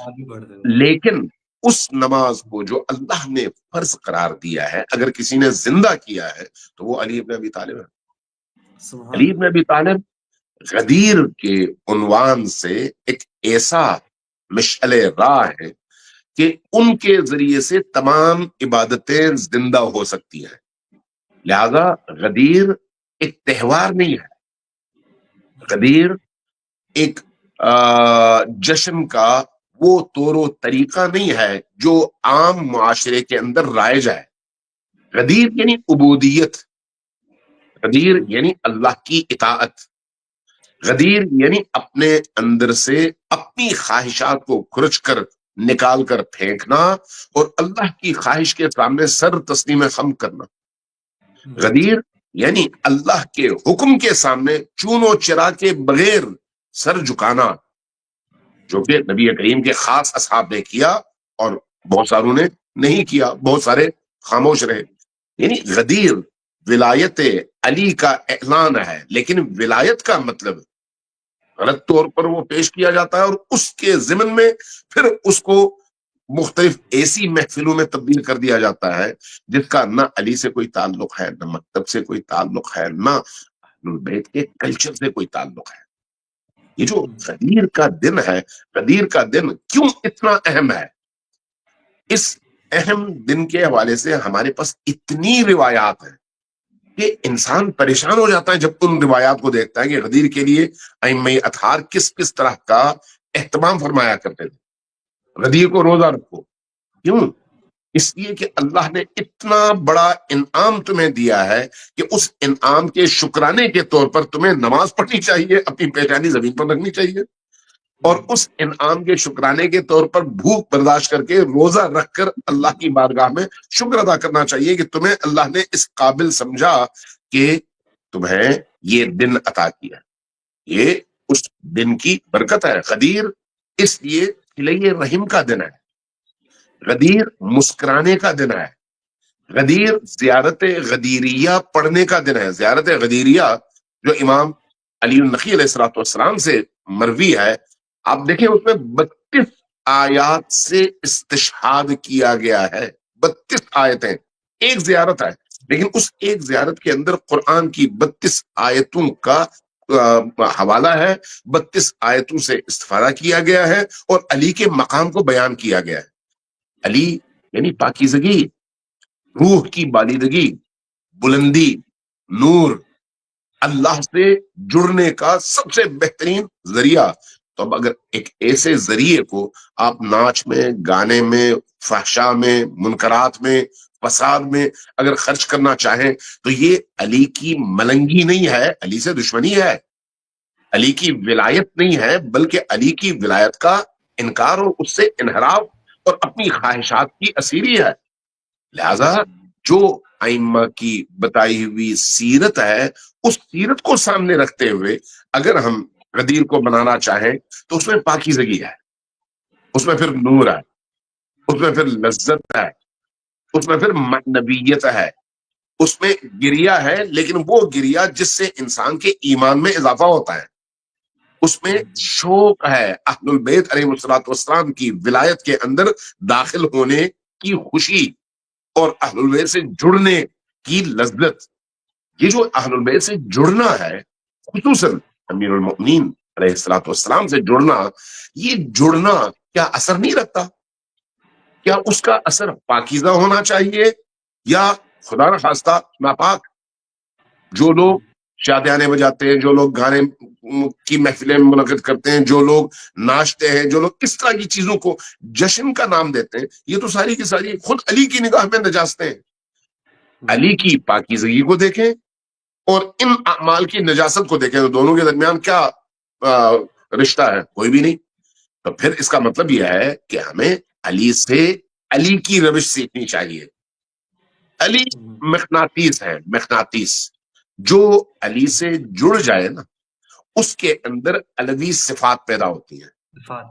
آگے بڑھ دیں۔ لیکن اس نماز کو جو اللہ نے فرض قرار دیا ہے اگر کسی نے زندہ کیا ہے تو وہ علی ابن ابی طالب ہے۔ سبحان علی ابن ابی طالب غدیر کے عنوان سے ایک ایسا مشعل راہ ہے کہ ان کے ذریعے سے تمام عبادتیں زندہ ہو سکتی ہیں۔ لہذا غدیر ایک تہوار نہیں ہے، غدیر ایک جشن کا وہ طور و طریقہ نہیں ہے جو عام معاشرے کے اندر رائج ہے۔ غدیر یعنی عبودیت، غدیر یعنی اللہ کی اطاعت، غدیر یعنی اپنے اندر سے اپنی خواہشات کو کھرچ کر نکال کر پھینکنا اور اللہ کی خواہش کے سامنے سر تسلیم خم کرنا۔ غدیر یعنی اللہ کے حکم کے سامنے چون و چرا کے بغیر سر جھکانا، جو کہ نبی کریم کے خاص اصحاب نے کیا اور بہت ساروں نے نہیں کیا، بہت سارے خاموش رہے۔ یعنی غدیر ولایت علی کا اعلان ہے، لیکن ولایت کا مطلب غلط طور پر وہ پیش کیا جاتا ہے اور اس کے ضمن میں پھر اس کو مختلف ایسی محفلوں میں تبدیل کر دیا جاتا ہے جس کا نہ علی سے کوئی تعلق ہے، نہ مکتب سے کوئی تعلق ہے، نہ اہل البیت کے کلچر سے کوئی تعلق ہے۔ یہ جو غدیر کا دن ہے، غدیر کا دن کیوں اتنا اہم ہے؟ اس اہم دن کے حوالے سے ہمارے پاس اتنی روایات ہیں کہ انسان پریشان ہو جاتا ہے جب ان روایات کو دیکھتا ہے کہ غدیر کے لیے ائمہ اطہار کس کس طرح کا اہتمام فرمایا کرتے تھے۔ غدیر کو روزہ رکھو، کیوں؟ اس لیے کہ اللہ نے اتنا بڑا انعام تمہیں دیا ہے کہ اس انعام کے شکرانے کے طور پر تمہیں نماز پڑھنی چاہیے، اپنی پیشانی زمین پر رکھنی چاہیے، اور اس انعام کے شکرانے کے طور پر بھوک برداشت کر کے روزہ رکھ کر اللہ کی بارگاہ میں شکر ادا کرنا چاہیے کہ تمہیں اللہ نے اس قابل سمجھا کہ تمہیں یہ دن عطا کیا۔ یہ اس دن کی برکت ہے۔ غدیر اس لیے صلہ رحم کا دن ہے، غدیر مسکرانے کا دن ہے، غدیر زیارت غدیریہ پڑھنے کا دن ہے۔ زیارت غدیریہ جو امام علی النقی علیہ السلام سے مروی ہے، آپ دیکھیں اس میں 32 آیات سے استشہاد کیا گیا ہے۔ 32 آیتیں، ایک زیارت ہے، لیکن اس ایک زیارت کے اندر قرآن کی 32 آیتوں کا حوالہ ہے، 32 آیتوں سے استفادہ کیا گیا ہے اور علی کے مقام کو بیان کیا گیا ہے۔ علی یعنی پاکیزگی، روح کی بالیدگی، بلندی، نور، اللہ سے جڑنے کا سب سے بہترین ذریعہ۔ تو اب اگر ایک ایسے ذریعے کو آپ ناچ میں، گانے میں، فحشا میں، منکرات میں، فساد میں اگر خرچ کرنا چاہیں تو یہ علی کی ملنگی نہیں ہے، علی سے دشمنی ہے، علی کی ولایت نہیں ہے، بلکہ علی کی ولایت کا انکار اور اس سے انحراف اور اپنی خواہشات کی اسیری ہے۔ لہذا جو ائمہ کی بتائی ہوئی سیرت ہے، اس سیرت کو سامنے رکھتے ہوئے اگر ہم غدیر کو بنانا چاہیں تو اس میں پاکیزگی ہے، اس میں پھر نور ہے، اس میں پھر لذت ہے، اس میں پھر معنویت ہے، اس میں گریہ ہے، لیکن وہ گریہ جس سے انسان کے ایمان میں اضافہ ہوتا ہے، اس میں شوق ہے اہل البیت علیہ السلام کی ولایت کے اندر داخل ہونے کی خوشی اور اہل البیت سے جڑنے کی لذت۔ یہ جو اہل البیت سے جڑنا ہے، خصوصاً امیر المؤمنین علیہ السلام سے جڑنا، یہ جڑنا کیا اثر نہیں رکھتا؟ کیا اس کا اثر پاکیزہ ہونا چاہیے یا خدا نہ خواستہ ناپاک؟ جو لوگ شادیانے بجاتے ہیں، جو لوگ گانے کی محفلیں منعقد کرتے ہیں، جو لوگ ناچتے ہیں، جو لوگ اس طرح کی چیزوں کو جشن کا نام دیتے ہیں، یہ تو ساری کی ساری خود علی کی نگاہ میں نجاستیں ہیں۔ علی کی پاکیزگی کو دیکھیں اور ان اعمال کی نجاست کو دیکھیں تو دونوں کے درمیان کیا رشتہ ہے؟ کوئی بھی نہیں۔ تو پھر اس کا مطلب یہ ہے کہ ہمیں علی سے علی کی روش سیکھنی چاہیے۔ علی مغناطیس ہے، مغناطیس جو علی سے جڑ جائے نا، اس کے اندر الوی صفات پیدا ہوتی ہیں،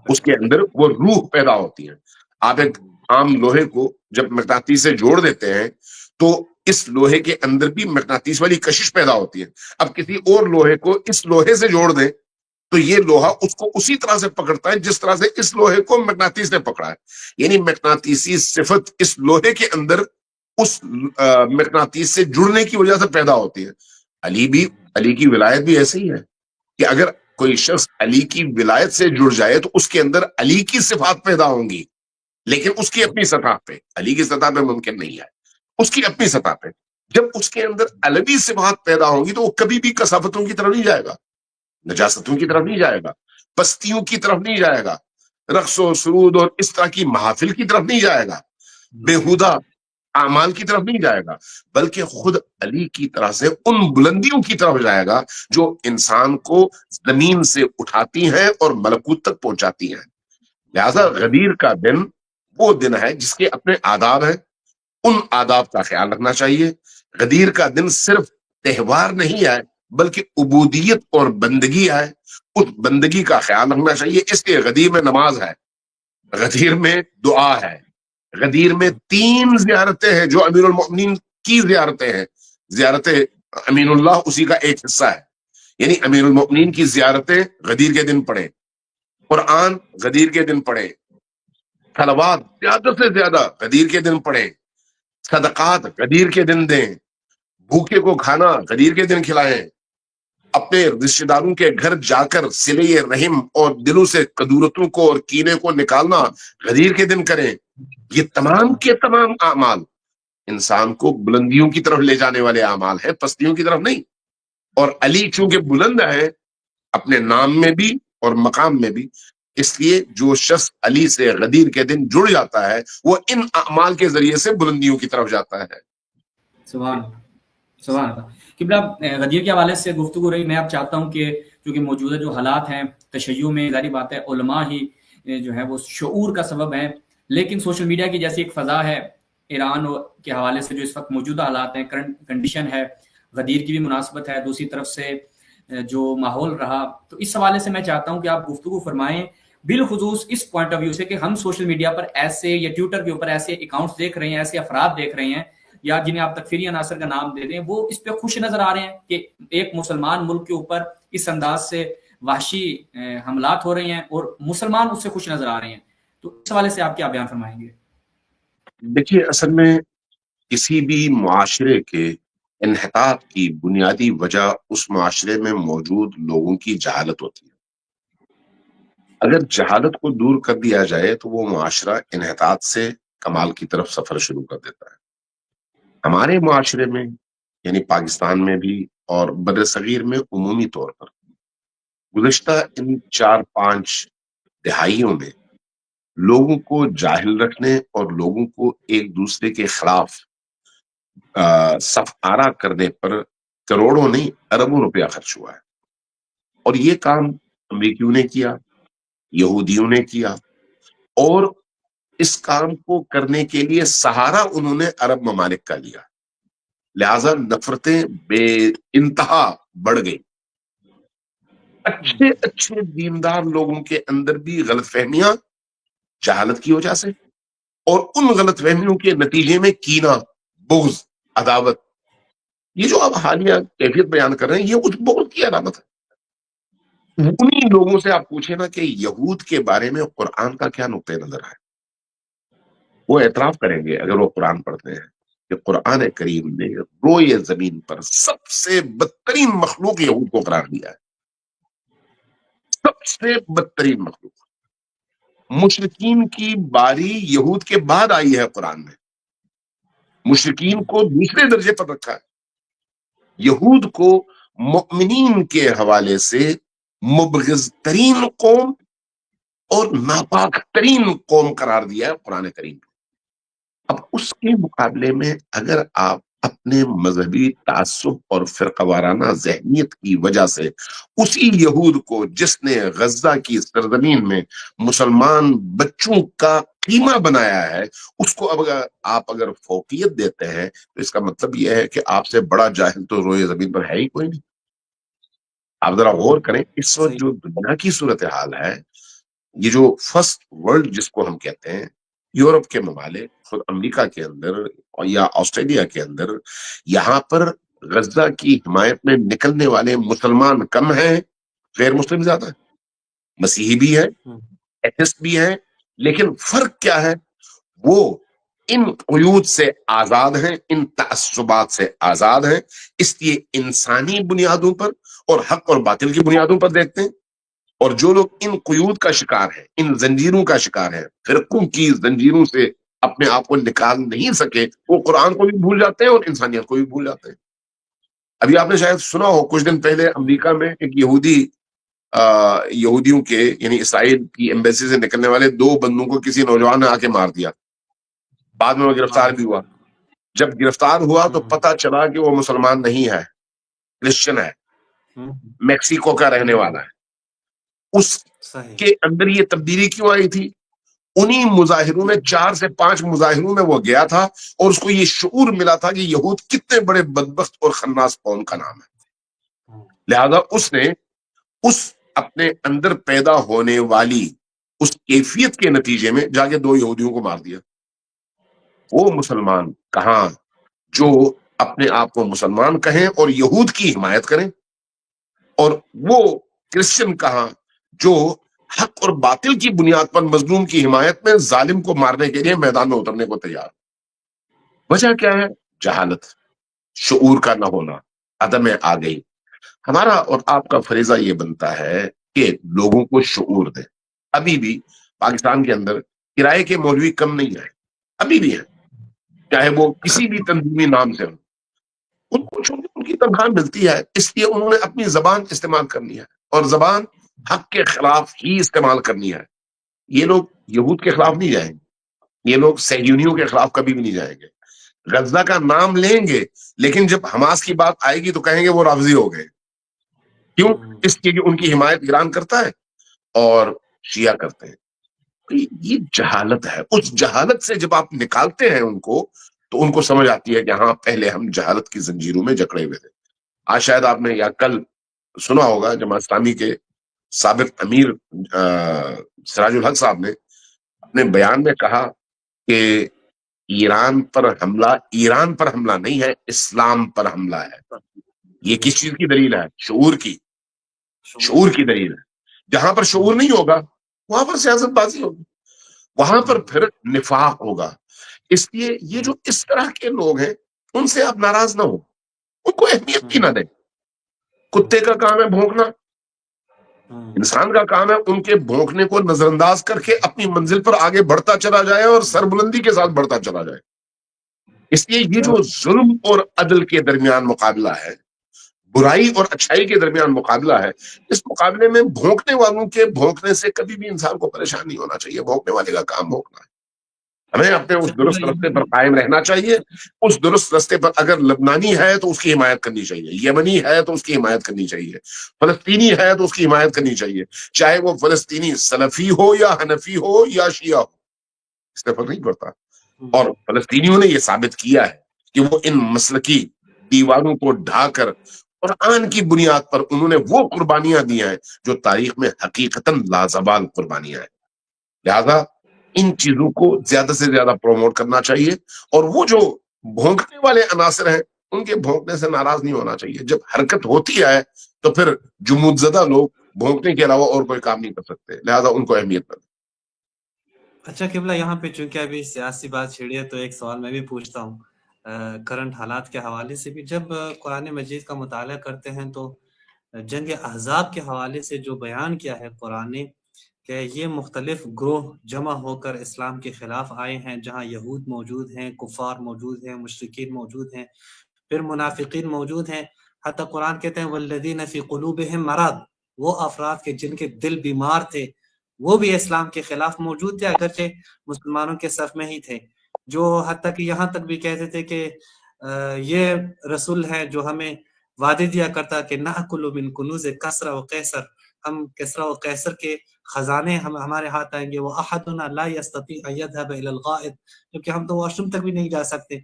اس کے اندر وہ روح پیدا ہوتی ہے۔ آپ ایک عام لوہے کو جب مغناطیس سے جوڑ دیتے ہیں تو اس لوہے کے اندر بھی مغناطیس والی کشش پیدا ہوتی ہے۔ اب کسی اور لوہے کو اس لوہے سے جوڑ دیں تو یہ لوہا اس کو اسی طرح سے پکڑتا ہے جس طرح سے اس لوہے کو مغناطیس نے پکڑا ہے. یعنی مغناطیسی صفت اس لوہے کے اندر اس مغناطیس سے جڑنے کی وجہ سے پیدا ہوتی ہے. علی کی ولایت بھی ایسے ہی ہے کہ اگر کوئی شخص علی کی ولایت سے جڑ جائے تو اس کے اندر علی کی صفات پیدا ہوں گی، لیکن اس کی اپنی سطح پہ، علی کی سطح پہ ممکن نہیں ہے، اس کی اپنی سطح پہ. جب اس کے اندر علوی صفات پیدا ہوں گی تو وہ کبھی بھی کثافتوں کی طرف نہیں جائے گا، نجاستوں کی طرف نہیں جائے گا، پستیوں کی طرف نہیں جائے گا، رقص و سرود اور اس طرح کی محافل کی طرف نہیں جائے گا، بےہودہ اعمال کی طرف نہیں جائے گا، بلکہ خود علی کی طرح سے ان بلندیوں کی طرف جائے گا جو انسان کو زمین سے اٹھاتی ہیں اور ملکوت تک پہنچاتی ہیں. لہذا غدیر کا دن وہ دن ہے جس کے اپنے آداب ہیں، ان آداب کا خیال رکھنا چاہیے. غدیر کا دن صرف تہوار نہیں ہے بلکہ عبودیت اور بندگی ہے، اس بندگی کا خیال رکھنا چاہیے. اس لیے غدیر میں نماز ہے، غدیر میں دعا ہے، غدیر میں 3 زیارتیں ہیں جو امیر المؤمنین کی زیارتیں ہیں. زیارت امین اللہ اسی کا ایک حصہ ہے. یعنی امیر المؤمنین کی زیارتیں غدیر کے دن پڑھیں، قرآن غدیر کے دن پڑھیں، صلوات زیادہ سے زیادہ غدیر کے دن پڑھیں، صدقات غدیر کے دن دیں، بھوکے کو کھانا غدیر کے دن کھلائیں، اپنے رشتہ داروں کے گھر جا کر صلہ رحم اور دلوں سے کدورتوں کو اور کینے کو نکالنا غدیر کے دن کریں. یہ تمام کے تمام اعمال انسان کو بلندیوں کی طرف لے جانے والے اعمال ہیں، پستیوں کی طرف نہیں. اور علی چونکہ بلند ہے اپنے نام میں بھی اور مقام میں بھی، اس لیے جو شخص علی سے غدیر کے دن جڑ جاتا ہے وہ ان اعمال کے ذریعے سے بلندیوں کی طرف جاتا ہے. سبحان سبحان اللہ. قبلہ غدیر کے حوالے سے گفتگو رہی. میں اب چاہتا ہوں کہ کیونکہ موجودہ جو حالات ہیں تشیع میں، ظاہری بات ہے علماء ہی جو ہے وہ شعور کا سبب ہے، لیکن سوشل میڈیا کی جیسی ایک فضا ہے ایران کے حوالے سے، جو اس وقت موجودہ حالات ہیں، کرنٹ کنڈیشن ہے، غدیر کی بھی مناسبت ہے، دوسری طرف سے جو ماحول رہا، تو اس حوالے سے میں چاہتا ہوں کہ آپ گفتگو فرمائیں بالخصوص اس پوائنٹ آف ویو سے کہ ہم سوشل میڈیا پر ایسے یا ٹویٹر کے اوپر ایسے اکاؤنٹس دیکھ رہے ہیں، ایسے افراد دیکھ رہے ہیں یا جنہیں آپ تکفیری عناصر کا نام دے دیں، وہ اس پہ خوش نظر آ رہے ہیں کہ ایک مسلمان ملک کے اوپر اس انداز سے وحشی حملات ہو رہے ہیں اور مسلمان اس سے خوش نظر آ رہے ہیں. تو اس حوالے سے آپ کیا بیان فرمائیں گے؟ دیکھیے، اصل میں کسی بھی معاشرے کے انحطاط کی بنیادی وجہ اس معاشرے میں موجود لوگوں کی جہالت ہوتی ہے. اگر جہالت کو دور کر دیا جائے تو وہ معاشرہ انحطاط سے کمال کی طرف سفر شروع کر دیتا ہے. ہمارے معاشرے میں یعنی پاکستان میں بھی اور بر صغیر میں عمومی طور پر گزشتہ ان 4-5 دہائیوں میں لوگوں کو جاہل رکھنے اور لوگوں کو ایک دوسرے کے خلاف صف آرا کرنے پر کروڑوں نہیں اربوں روپیہ خرچ ہوا ہے. اور یہ کام امریکیوں نے کیا، یہودیوں نے کیا، اور اس کام کو کرنے کے لیے سہارا انہوں نے عرب ممالک کا لیا. لہذا نفرتیں بے انتہا بڑھ گئی. اچھے دیندار لوگوں کے اندر بھی غلط فہمیاں جہالت کی وجہ سے، اور ان غلط فہمیوں کے نتیجے میں کینہ، بغض، عداوت، یہ جو آپ حالیہ کیفیت بیان کر رہے ہیں یہ اس بغض کی علامت ہے. انہی لوگوں سے آپ پوچھیں نا کہ یہود کے بارے میں قرآن کا کیا نقطہ نظر ہے، وہ اعتراف کریں گے اگر وہ قرآن پڑھتے ہیں کہ قرآن کریم نے روئے زمین پر سب سے بدترین مخلوق یہود کو قرار دیا ہے. سب سے بدترین مخلوق. مشرکین کی باری یہود کے بعد آئی ہے. قرآن میں مشرکین کو دوسرے درجے پر رکھا ہے. یہود کو مؤمنین کے حوالے سے مبغض ترین قوم اور ناپاک ترین قوم قرار دیا ہے قرآن کریم. اب اس کے مقابلے میں اگر آپ اپنے مذہبی تعصب اور فرقہ وارانہ ذہنیت کی وجہ سے اسی یہود کو جس نے غزہ کی سرزمین میں مسلمان بچوں کا قیمہ بنایا ہے، اس کو اب آپ اگر فوقیت دیتے ہیں تو اس کا مطلب یہ ہے کہ آپ سے بڑا جاہل تو روئے زمین پر ہے ہی کوئی نہیں. آپ ذرا غور کریں اس وقت جو دنیا کی صورتحال ہے، یہ جو فرسٹ ورلڈ جس کو ہم کہتے ہیں، یورپ کے ممالک، خود امریکہ کے اندر یا آسٹریلیا کے اندر، یہاں پر غزہ کی حمایت میں نکلنے والے مسلمان کم ہیں، غیر مسلم زیادہ ہیں. مسیحی بھی ہیں, ایتھسٹ بھی ہیں, لیکن فرق کیا ہے؟ وہ ان قیود سے آزاد ہیں, ان تعصبات سے آزاد ہیں, اس لیے انسانی بنیادوں پر اور حق اور باطل کی بنیادوں پر دیکھتے ہیں. اور جو لوگ ان قیود کا شکار ہیں, ان زنجیروں کا شکار ہیں, فرقوں کی زنجیروں سے اپنے آپ کو نکال نہیں سکے, وہ قرآن کو بھی بھول جاتے ہیں اور انسانیت کو بھی بھول جاتے ہیں. ابھی آپ نے شاید سنا ہو, کچھ دن پہلے امریکہ میں ایک یہودیوں کے یعنی اسرائیل کی ایمبیسی سے نکلنے والے 2 بندوں کو کسی نوجوان نے آ کے مار دیا. بعد میں وہ گرفتار بھی ہوا. جب گرفتار ہوا تو پتا چلا کہ وہ مسلمان نہیں ہے, کرسچن ہے, میکسیکو کا رہنے والا ہے. اس کے اندر یہ تبدیلی کیوں آئی تھی؟ انہی مظاہروں میں 4 سے 5 مظاہروں میں وہ گیا تھا اور اس کو یہ شعور ملا تھا کہ یہود کتنے بڑے بدبخت اور خناس قوم کا نام ہے. لہذا اس نے اس اپنے اندر پیدا ہونے والی اس کیفیت کے نتیجے میں جا کے 2 یہودیوں کو مار دیا. وہ مسلمان کہاں جو اپنے آپ کو مسلمان کہیں اور یہود کی حمایت کریں, اور وہ کرسچن کہاں جو حق اور باطل کی بنیاد پر مظلوم کی حمایت میں ظالم کو مارنے کے لیے میدان میں اترنے کو تیار. وجہ کیا ہے؟ جہالت, شعور کا نہ ہونا, عدم آگہی. ہمارا اور آپ کا فریضہ یہ بنتا ہے کہ لوگوں کو شعور دیں. ابھی بھی پاکستان کے اندر کرائے کے مولوی کم نہیں ہیں, ابھی بھی ہیں, چاہے وہ کسی بھی تنظیمی نام سے ہوں. ان کو چونکہ ان کی تنخواہ ملتی ہے, اس لیے انہوں نے اپنی زبان استعمال کرنی ہے, اور زبان حق کے خلاف ہی استعمال کرنی ہے. یہ لوگ یہود کے خلاف نہیں جائیں گے, یہ لوگ صہیونیوں کے خلاف کبھی بھی نہیں جائیں گے. غزہ کا نام لیں گے, لیکن جب حماس کی بات آئے گی تو کہیں گے وہ رافضی ہو گئے. کیوں؟ اس لیے کہ ان کی حمایت ایران کرتا ہے اور شیعہ کرتے ہیں. یہ جہالت ہے. اس جہالت سے جب آپ نکالتے ہیں ان کو, تو ان کو سمجھ آتی ہے کہ ہاں پہلے ہم جہالت کی زنجیروں میں جکڑے ہوئے تھے. آج شاید آپ نے یا کل سنا ہوگا جماعت اسلامی کے سابق امیر سراج الحق صاحب نے اپنے بیان میں کہا کہ ایران پر حملہ نہیں ہے, اسلام پر حملہ ہے. یہ کس چیز کی دلیل ہے؟ شعور کی دلیل ہے. جہاں پر شعور نہیں ہوگا وہاں پر سیاست بازی ہوگی, وہاں پر پھر نفاق ہوگا. اس لیے یہ جو اس طرح کے لوگ ہیں ان سے آپ ناراض نہ ہو, ان کو اہمیت بھی نہ دیں. کتے کا کام ہے بھونکنا, انسان کا کام ہے ان کے بھونکنے کو نظر انداز کر کے اپنی منزل پر آگے بڑھتا چلا جائے اور سربلندی کے ساتھ بڑھتا چلا جائے. اس لیے یہ جو ظلم اور عدل کے درمیان مقابلہ ہے, برائی اور اچھائی کے درمیان مقابلہ ہے, اس مقابلے میں بھونکنے والوں کے بھونکنے سے کبھی بھی انسان کو پریشان نہیں ہونا چاہیے. بھونکنے والے کا کام بھونکنا ہے. ہمیں اپنے اس درست رستے پر قائم رہنا چاہیے. اس درست رستے پر اگر لبنانی ہے تو اس کی حمایت کرنی چاہیے, یمنی ہے تو اس کی حمایت کرنی چاہیے, فلسطینی ہے تو اس کی حمایت کرنی چاہیے, چاہے وہ فلسطینی سلفی ہو یا حنفی ہو یا شیعہ ہو, اس سے فرق نہیں پڑتا. اور فلسطینیوں نے یہ ثابت کیا ہے کہ وہ ان مسلکی دیواروں کو ڈھا کر قرآن کی بنیاد پر انہوں نے وہ قربانیاں دی ہیں جو تاریخ میں حقیقتاً لازوال قربانیاں ہیں. لہذا ان چیزوں کو زیادہ سے زیادہ پروموٹ کرنا چاہیے, اور وہ جو بھونکنے والے عناصر ہیں ان کے بھونکنے سے ناراض نہیں ہونا چاہیے. جب حرکت ہوتی ہے تو پھر جمود زدہ لوگ بھونکنے کے علاوہ اور کوئی کام نہیں کر سکتے, لہذا ان کو اہمیت دیں. اچھا قبلہ, یہاں پہ چونکہ ابھی سیاسی بات چھیڑی ہے تو ایک سوال میں بھی پوچھتا ہوں کرنٹ حالات کے حوالے سے بھی. جب قرآن مجید کا مطالعہ کرتے ہیں تو جنگ احزاب کے حوالے سے جو بیان کیا ہے قرآن نے کہ یہ مختلف گروہ جمع ہو کر اسلام کے خلاف آئے ہیں, جہاں یہود موجود ہیں, کفار موجود ہیں, مشرکین موجود ہیں, پھر منافقین موجود ہیں. حتی قرآن کہتے ہیں والذین فی قلوبہم مرض, وہ افراد کے جن کے دل بیمار تھے وہ بھی اسلام کے خلاف موجود تھے, اگرچہ مسلمانوں کے صف میں ہی تھے, جو حتیٰ کہ یہاں تک بھی کہتے تھے کہ یہ رسول ہے جو ہمیں وعدے دیا کرتا کہ نأکل من کنوز کسری و قیصر, ہم کسری و قیصر کے خزانے ہمارے ہاتھ آئیں گے. وہ احدنا لا یستطیع ان یذهب الى الغائط, کیونکہ ہم تو واش روم تک بھی نہیں جا سکتے.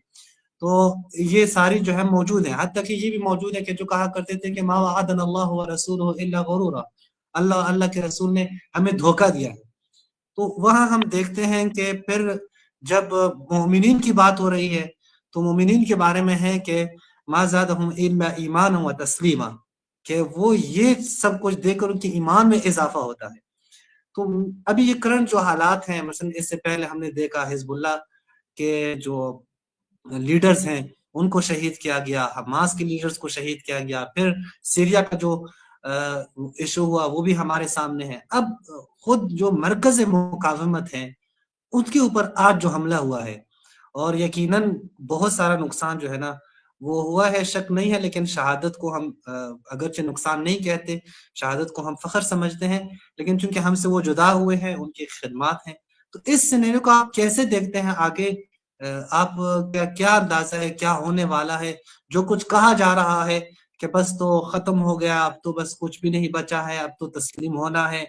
تو یہ ساری جو ہے موجود ہیں. حتیٰ کہ یہ بھی موجود ہے کہ جو کہا کرتے تھے کہ ما وعدنا اللہ ورسولہ الا غرورا, اللہ کے رسول نے ہمیں دھوکہ دیا ہے. تو وہاں ہم دیکھتے ہیں کہ پھر جب مومنین کی بات ہو رہی ہے تو مومنین کے بارے میں ہے کہ ما زادہم الا ایمانا و تسلیما, کہ وہ یہ سب کچھ دے کر ان کے ایمان میں اضافہ ہوتا ہے. تو ابھی یہ کرنٹ جو حالات ہیں، مثلا اس سے پہلے ہم نے دیکھا حزب اللہ کے جو لیڈرز ہیں ان کو شہید کیا گیا، حماس کے لیڈرز کو شہید کیا گیا، پھر سیریا کا جو ایشو ہوا وہ بھی ہمارے سامنے ہے. اب خود جو مرکز مقاومت ہیں ان کے اوپر آج جو حملہ ہوا ہے، اور یقیناً بہت سارا نقصان جو ہے نا وہ ہوا ہے، شک نہیں ہے، لیکن شہادت کو ہم اگرچہ نقصان نہیں کہتے، شہادت کو ہم فخر سمجھتے ہیں، لیکن چونکہ ہم سے وہ جدا ہوئے ہیں، ان کی خدمات ہیں. تو اس سینیریو کو آپ کیسے دیکھتے ہیں آگے؟ آپ کیا اندازہ ہے کیا ہونے والا ہے؟ جو کچھ کہا جا رہا ہے کہ بس تو ختم ہو گیا، اب تو بس کچھ بھی نہیں بچا ہے، اب تو تسلیم ہونا ہے،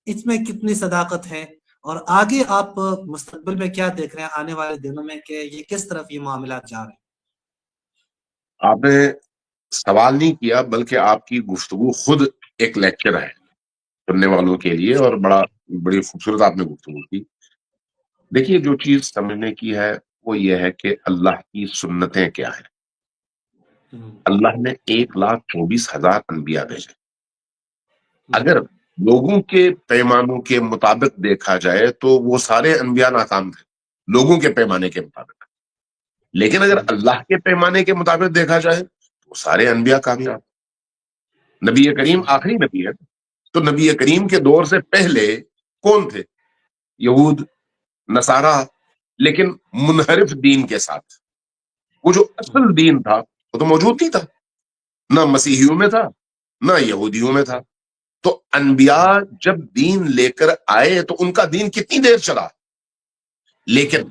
اس میں کتنی صداقت ہے؟ اور آگے آپ مستقبل میں کیا دیکھ رہے ہیں آنے والے دنوں میں کہ یہ کس طرف یہ معاملات جا رہے ہیں؟ آپ نے سوال نہیں کیا بلکہ آپ کی گفتگو خود ایک لیکچر ہے سننے والوں کے لیے، اور بڑی خوبصورت آپ نے گفتگو کی. دیکھیے، جو چیز سمجھنے کی ہے وہ یہ ہے کہ اللہ کی سنتیں کیا ہیں. اللہ نے 1,24,000 انبیاء بھیجے. اگر لوگوں کے پیمانوں کے مطابق دیکھا جائے تو وہ سارے انبیاء ناکام تھے لوگوں کے پیمانے کے مطابق، لیکن اگر اللہ کے پیمانے کے مطابق دیکھا جائے تو وہ سارے انبیاء کامیاب. نبی کریم آخری نبی ہے، تو نبی کریم کے دور سے پہلے کون تھے؟ یہود، نصارہ، لیکن منحرف دین کے ساتھ. وہ جو اصل دین تھا وہ تو موجود نہیں تھا، نہ مسیحیوں میں تھا نہ یہودیوں میں تھا. تو انبیاء جب دین لے کر آئے تو ان کا دین کتنی دیر چلا، لیکن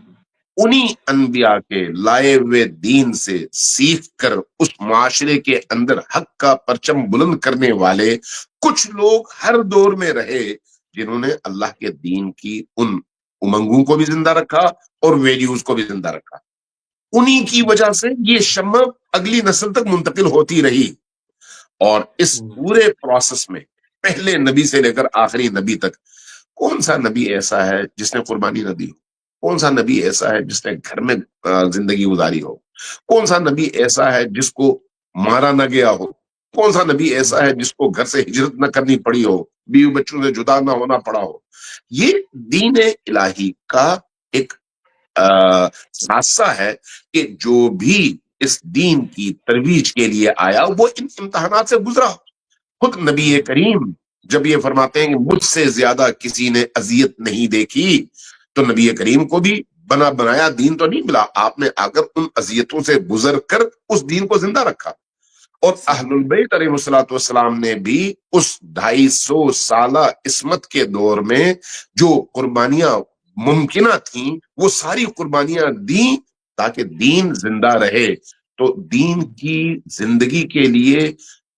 انہی انبیاء کے لائے ہوئے دین سے سیکھ کر اس معاشرے کے اندر حق کا پرچم بلند کرنے والے کچھ لوگ ہر دور میں رہے، جنہوں نے اللہ کے دین کی ان امنگوں کو بھی زندہ رکھا اور ویلیوز کو بھی زندہ رکھا. انہی کی وجہ سے یہ شمع اگلی نسل تک منتقل ہوتی رہی. اور اس پورے پروسیس میں پہلے نبی سے لے کر آخری نبی تک کون سا نبی ایسا ہے جس نے قربانی نہ دی ہو؟ کون سا نبی ایسا ہے جس نے گھر میں زندگی گزاری ہو؟ کون سا نبی ایسا ہے جس کو مارا نہ گیا ہو؟ کون سا نبی ایسا ہے جس کو گھر سے ہجرت نہ کرنی پڑی ہو، بیوی بچوں سے جدا نہ ہونا پڑا ہو؟ یہ دین الہی کا ایک خاصہ ہے کہ جو بھی اس دین کی ترویج کے لیے آیا وہ ان امتحانات سے گزرا. خود نبی کریم جب یہ فرماتے ہیں کہ مجھ سے زیادہ کسی نے اذیت نہیں دیکھی، تو نبی کریم کو بھی بنا بنایا دین تو نہیں ملا، آپ نے آ کر ان اذیتوں سے گزر کر اس دین کو زندہ رکھا. اور اہل البیت علیہ الصلوۃ والسلام نے بھی اس 250 سالہ عصمت کے دور میں جو قربانیاں ممکنہ تھیں وہ ساری قربانیاں دیں تاکہ دین زندہ رہے. تو دین کی زندگی کے لیے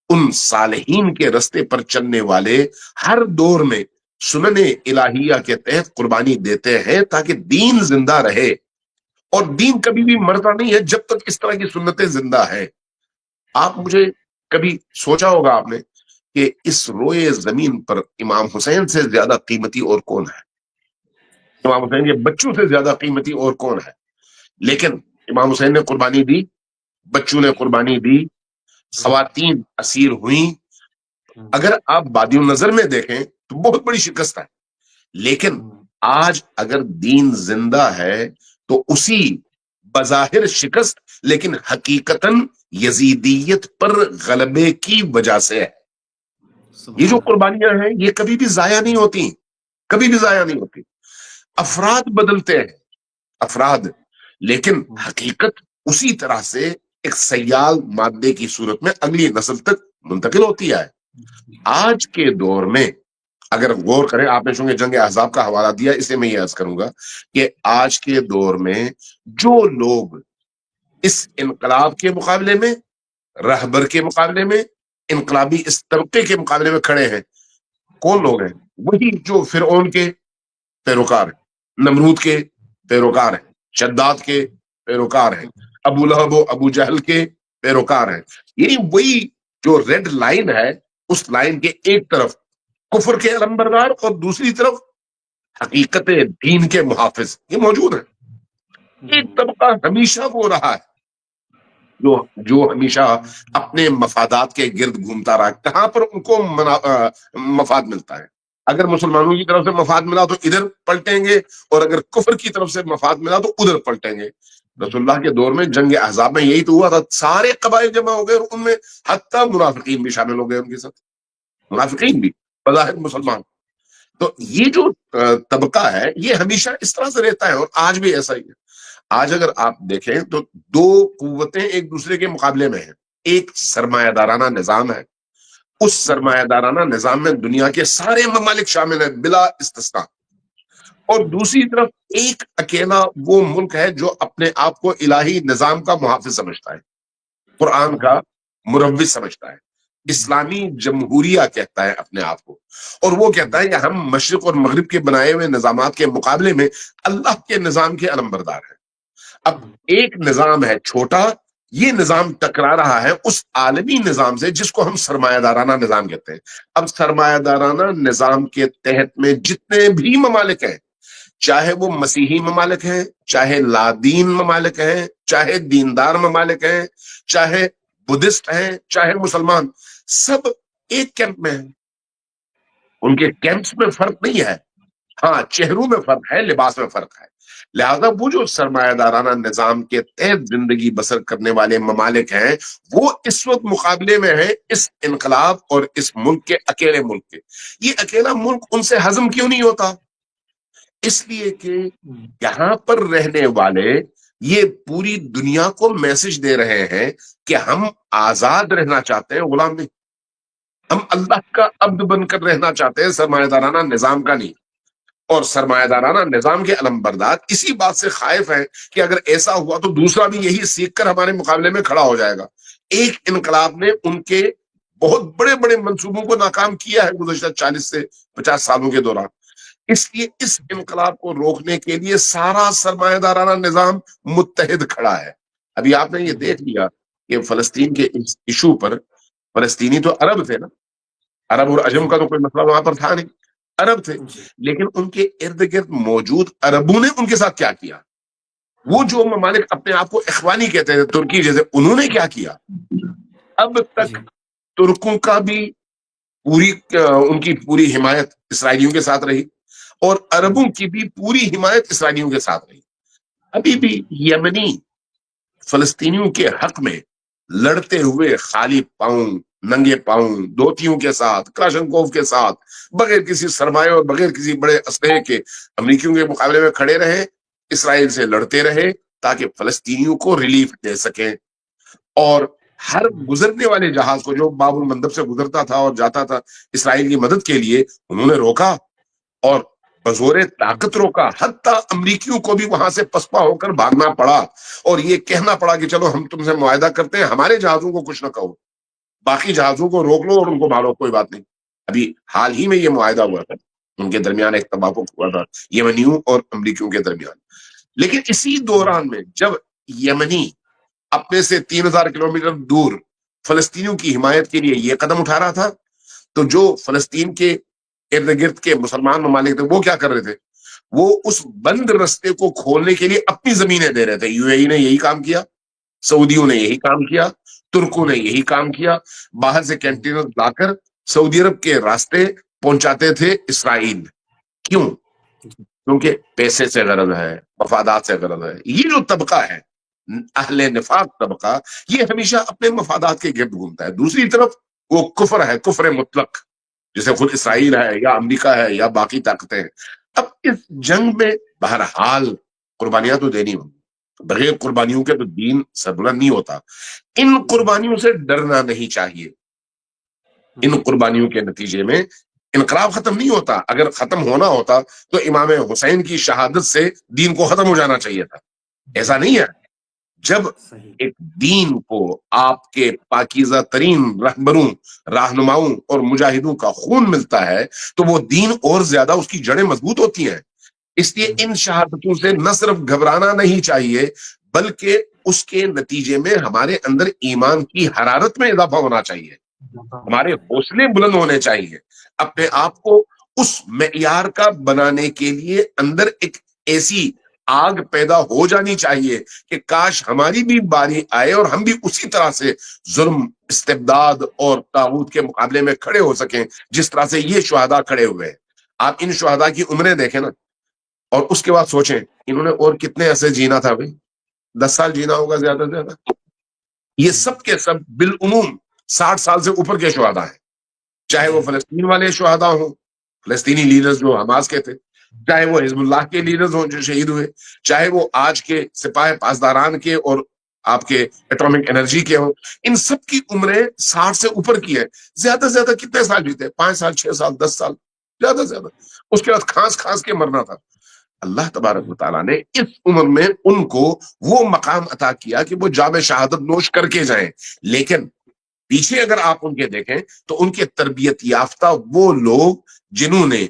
ان صالحین کے رستے پر چلنے والے ہر دور میں سنن الہیہ کے تحت قربانی دیتے ہیں تاکہ دین زندہ رہے. اور دین کبھی بھی مرتا نہیں ہے جب تک اس طرح کی سنتیں زندہ ہیں. آپ مجھے کبھی سوچا ہوگا آپ نے کہ اس روئے زمین پر امام حسین سے زیادہ قیمتی اور کون ہے؟ امام حسین کے بچوں سے زیادہ قیمتی اور کون ہے؟ لیکن امام حسین نے قربانی دی، بچوں نے قربانی دی، خواتین اسیر ہوئیں. اگر آپ بادی النظر میں دیکھیں تو بہت بڑی شکست ہے، لیکن آج اگر دین زندہ ہے تو اسی بظاہر شکست لیکن حقیقتاً یزیدیت پر غلبے کی وجہ سے ہے. یہ جو قربانیاں ہیں یہ کبھی بھی ضائع نہیں ہوتی، کبھی بھی ضائع نہیں ہوتی. افراد بدلتے ہیں افراد، لیکن حقیقت اسی طرح سے ایک سیال مادے کی صورت میں اگلی نسل تک منتقل ہوتی ہے. آج کے دور میں اگر غور کریں، آپ نے چونکہ جنگ احزاب کا حوالہ دیا، اسے میں یہ عرض کروں گا کہ آج کے دور میں جو لوگ اس انقلاب کے مقابلے میں، رہبر کے مقابلے میں، انقلابی اس طبقے کے مقابلے میں کھڑے ہیں، کون لوگ ہیں؟ وہی جو فرعون کے پیروکار ہیں، نمرود کے پیروکار ہیں، شداد کے پیروکار ہیں، ابو لہب و ابو جہل کے پیروکار ہیں. یعنی وہی جو ریڈ لائن ہے، اس لائن کے ایک طرف کفر کے علمبردار اور دوسری طرف حقیقت دین کے محافظ یہ موجود ہیں. ایک طبقہ ہمیشہ وہ رہا ہے جو ہمیشہ اپنے مفادات کے گرد گھومتا رہا. کہاں پر ان کو مفاد ملتا ہے؟ اگر مسلمانوں کی طرف سے مفاد ملا تو ادھر پلٹیں گے، اور اگر کفر کی طرف سے مفاد ملا تو ادھر پلٹیں گے۔ رسول اللہ کے دور میں جنگ احزاب میں یہی تو ہوا تھا، سارے قبائل جمع ہو گئے اور ان میں حتیٰ منافقین بھی شامل ہو گئے ان کے ساتھ، منافقین بھی بظاہر مسلمان۔ تو یہ جو طبقہ ہے یہ ہمیشہ اس طرح سے رہتا ہے، اور آج بھی ایسا ہی ہے۔ آج اگر آپ دیکھیں تو دو قوتیں ایک دوسرے کے مقابلے میں ہیں، ایک سرمایہ دارانہ نظام ہے، اس سرمایہ دارانہ نظام میں دنیا کے سارے ممالک شامل ہیں بلا استثناء، اور دوسری طرف ایک اکیلا وہ ملک ہے جو اپنے آپ کو الہی نظام کا محافظ سمجھتا ہے، قرآن کا مروج سمجھتا ہے، اسلامی جمہوریہ کہتا ہے اپنے آپ کو، اور وہ کہتا ہے کہ ہم مشرق اور مغرب کے بنائے ہوئے نظامات کے مقابلے میں اللہ کے نظام کے علمبردار ہیں۔ اب ایک نظام ہے چھوٹا، یہ نظام ٹکرا رہا ہے اس عالمی نظام سے جس کو ہم سرمایہ دارانہ نظام کہتے ہیں۔ اب سرمایہ دارانہ نظام کے تحت میں جتنے بھی ممالک ہیں، چاہے وہ مسیحی ممالک ہیں، چاہے لادین ممالک ہیں، چاہے دیندار ممالک ہیں، چاہے بدھسٹ ہیں، چاہے مسلمان، سب ایک کیمپ میں ہیں۔ ان کے کیمپس میں فرق نہیں ہے، ہاں چہروں میں فرق ہے، لباس میں فرق ہے۔ لہذا وہ جو سرمایہ دارانہ نظام کے تحت زندگی بسر کرنے والے ممالک ہیں، وہ اس وقت مقابلے میں ہیں اس انقلاب اور اس ملک کے، اکیلے ملک کے۔ یہ اکیلا ملک ان سے ہضم کیوں نہیں ہوتا؟ اس لیے کہ یہاں پر رہنے والے یہ پوری دنیا کو میسج دے رہے ہیں کہ ہم آزاد رہنا چاہتے ہیں، غلام نہیں، ہم اللہ کا عبد بن کر رہنا چاہتے ہیں، سرمایہ دارانہ نظام کا نہیں۔ اور سرمایہ دارانہ نظام کے علمبردار اسی بات سے خائف ہیں کہ اگر ایسا ہوا تو دوسرا بھی یہی سیکھ کر ہمارے مقابلے میں کھڑا ہو جائے گا۔ ایک انقلاب نے ان کے بہت بڑے بڑے منصوبوں کو ناکام کیا ہے گزشتہ 40 سے 50 سالوں کے دوران، اس لیے اس انقلاب کو روکنے کے لیے سارا سرمایہ دارانہ نظام متحد کھڑا ہے۔ ابھی آپ نے یہ دیکھ لیا کہ فلسطین کے اس ایشو پر، فلسطینی تو عرب تھے نا، عرب اور عجم کا تو کوئی مسئلہ وہاں پر تھا نہیں، عرب تھے، لیکن ان کے ارد گرد موجود عربوں نے ان کے ساتھ کیا کیا؟ وہ جو ممالک اپنے آپ کو اخوانی کہتے ہیں، ترکی جیسے، انہوں نے کیا کیا؟ اب تک ترکوں کا بھی ان کی پوری حمایت اسرائیلیوں کے ساتھ رہی، اور عربوں کی بھی پوری حمایت اسرائیلیوں کے ساتھ رہی۔ ابھی بھی یمنی فلسطینیوں کے حق میں لڑتے ہوئے خالی پاؤں، ننگے پاؤں، دوتیوں کے ساتھ، کلاشنکوف کے ساتھ، بغیر کسی سرمایہ اور بغیر کسی بڑے اسلحے کے امریکیوں کے مقابلے میں کھڑے رہے، اسرائیل سے لڑتے رہے تاکہ فلسطینیوں کو ریلیف دے سکیں۔ اور ہر گزرنے والے جہاز کو جو باب المندب سے گزرتا تھا اور جاتا تھا اسرائیل کی مدد کے لیے، انہوں نے روکا اور بزور طاقت روکا، حتیٰ امریکیوں کو بھی وہاں سے پسپا ہو کر بھاگنا پڑا اور یہ کہنا پڑا کہ چلو ہم تم سے معاہدہ کرتے ہیں، ہمارے جہازوں کو کچھ نہ کہو، باقی جہازوں کو روک لو اور ان کو مارو، کوئی بات نہیں۔ ابھی حال ہی میں یہ معاہدہ ہوا تھا، ان کے درمیان ایک توافق ہوا تھا یمنیوں اور امریکیوں کے درمیان۔ لیکن اسی دوران میں جب یمنی اپنے سے 3000 کلومیٹر دور فلسطینیوں کی حمایت کے لیے یہ قدم اٹھا رہا تھا، تو جو فلسطین کے ارد گرد کے مسلمان ممالک تھے وہ کیا کر رہے تھے؟ وہ اس بند رستے کو کھولنے کے لیے اپنی زمینیں دے رہے تھے۔ یو اے ای نے یہی کام کیا، سعودیوں نے یہی کام کیا، ترکوں نے یہی کام کیا، باہر سے کنٹینر لا کر سعودی عرب کے راستے پہنچاتے تھے اسرائیل۔ کیوں؟ کیونکہ پیسے سے غرض ہے، مفادات سے غرض ہے۔ یہ جو طبقہ ہے اہل نفاق طبقہ، یہ ہمیشہ اپنے مفادات کے گرد گھومتا ہے۔ دوسری طرف وہ کفر ہے، کفر مطلق، جیسے خود اسرائیل ہے یا امریکہ ہے یا باقی طاقتیں ہیں۔ اب اس جنگ میں بہرحال قربانیاں تو دینی ہوں، بغیر قربانیوں کے تو دین سربلند نہیں ہوتا۔ ان قربانیوں سے ڈرنا نہیں چاہیے۔ ان قربانیوں کے نتیجے میں انقلاب ختم نہیں ہوتا۔ اگر ختم ہونا ہوتا تو امام حسین کی شہادت سے دین کو ختم ہو جانا چاہیے تھا، ایسا نہیں ہے۔ جب ایک دین کو آپ کے پاکیزہ ترین رہبروں، رہنماؤں اور مجاہدوں کا خون ملتا ہے تو وہ دین اور زیادہ اس کی جڑیں مضبوط ہوتی ہیں۔ اس لیے ان شہادتوں سے نہ صرف گھبرانا نہیں چاہیے، بلکہ اس کے نتیجے میں ہمارے اندر ایمان کی حرارت میں اضافہ ہونا چاہیے، ہمارے حوصلے بلند ہونے چاہیے، اپنے آپ کو اس معیار کا بنانے کے لیے اندر ایک ایسی آگ پیدا ہو جانی چاہیے کہ کاش ہماری بھی باری آئے اور ہم بھی اسی طرح سے ظلم، استبداد اور طاغوت کے مقابلے میں کھڑے ہو سکیں جس طرح سے یہ شہداء کھڑے ہوئے ہیں۔ آپ ان شہداء کی عمریں دیکھیں نا، اور اس کے بعد سوچیں انہوں نے اور کتنے ایسے جینا تھا بھائی، 10 سال جینا ہوگا زیادہ سے زیادہ. یہ سب کے سب بالعموم 60 سال سے اوپر کے شہداء ہیں، چاہے وہ فلسطین والے شہداء ہوں، فلسطینی لیڈرز جو حماس کے تھے، چاہے وہ حزب اللہ کے لیڈرز ہوں جو شہید ہوئے، چاہے وہ آج کے سپاہ پاسداران کے اور آپ کے ایٹامک انرجی کے ہوں، ان سب کی عمریں 60 سے اوپر کی ہے. زیادہ سے زیادہ کتنے سال جیتے؟ 5 سال، 6 سال، 10 سال زیادہ سے زیادہ. اس کے بعد کھانس کے مرنا تھا. اللہ تبارک و تعالیٰ نے اس عمر میں ان کو وہ مقام عطا کیا کہ وہ جام شہادت نوش کر کے جائیں. لیکن پیچھے اگر آپ ان کے دیکھیں تو ان کے تربیت یافتہ وہ لوگ جنہوں نے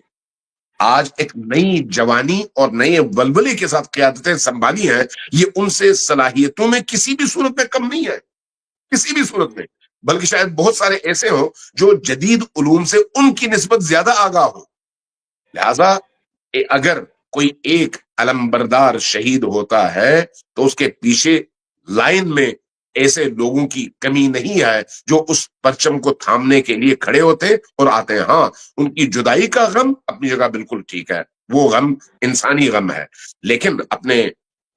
آج ایک نئی جوانی اور نئے ولولے کے ساتھ قیادتیں سنبھالی ہیں، یہ ان سے صلاحیتوں میں کسی بھی صورت میں کم نہیں ہے، کسی بھی صورت میں، بلکہ شاید بہت سارے ایسے ہوں جو جدید علوم سے ان کی نسبت زیادہ آگاہ ہو. لہذا اگر کوئی ایک علمبردار شہید ہوتا ہے تو اس کے پیچھے لائن میں ایسے لوگوں کی کمی نہیں ہے جو اس پرچم کو تھامنے کے لیے کھڑے ہوتے اور آتے ہیں. ہاں، ان کی جدائی کا غم اپنی جگہ بالکل ٹھیک ہے، وہ غم انسانی غم ہے، لیکن اپنے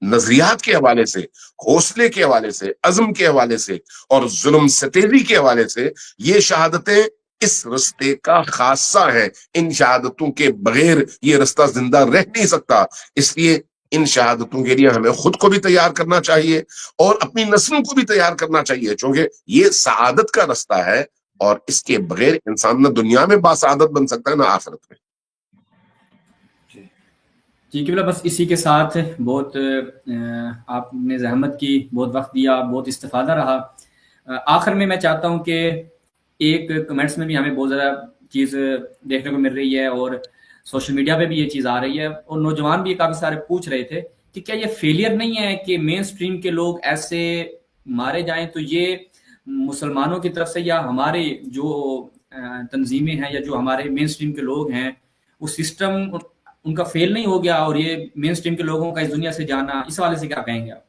نظریات کے حوالے سے، حوصلے کے حوالے سے، عزم کے حوالے سے اور ظلم ستیزی کے حوالے سے یہ شہادتیں اس رستے کا خاصہ ہے. ان شہادتوں کے بغیر یہ رستہ زندہ رہ نہیں سکتا. اس لیے ان شہادتوں کے لیے ہمیں خود کو بھی تیار کرنا چاہیے اور اپنی نسلوں کو بھی تیار کرنا چاہیے، چونکہ یہ سعادت کا رستہ ہے اور اس کے بغیر انسان نہ دنیا میں باسعادت بن سکتا ہے نہ آخرت میں. جی قبلہ، بس اسی کے ساتھ بہت آپ نے زحمت کی، بہت وقت دیا، بہت استفادہ رہا. آخر میں میں چاہتا ہوں کہ ایک کمنٹس میں بھی ہمیں بہت زیادہ چیز دیکھنے کو مل رہی ہے اور سوشل میڈیا پہ بھی یہ چیز آ رہی ہے، اور نوجوان بھی کافی سارے پوچھ رہے تھے کہ کیا یہ فیلئر نہیں ہے کہ مین سٹریم کے لوگ ایسے مارے جائیں؟ تو یہ مسلمانوں کی طرف سے یا ہمارے جو تنظیمیں ہیں یا جو ہمارے مین سٹریم کے لوگ ہیں، وہ سسٹم ان کا فیل نہیں ہو گیا؟ اور یہ مین سٹریم کے لوگوں کا اس دنیا سے جانا، اس حوالے سے کیا کہیں گے آپ؟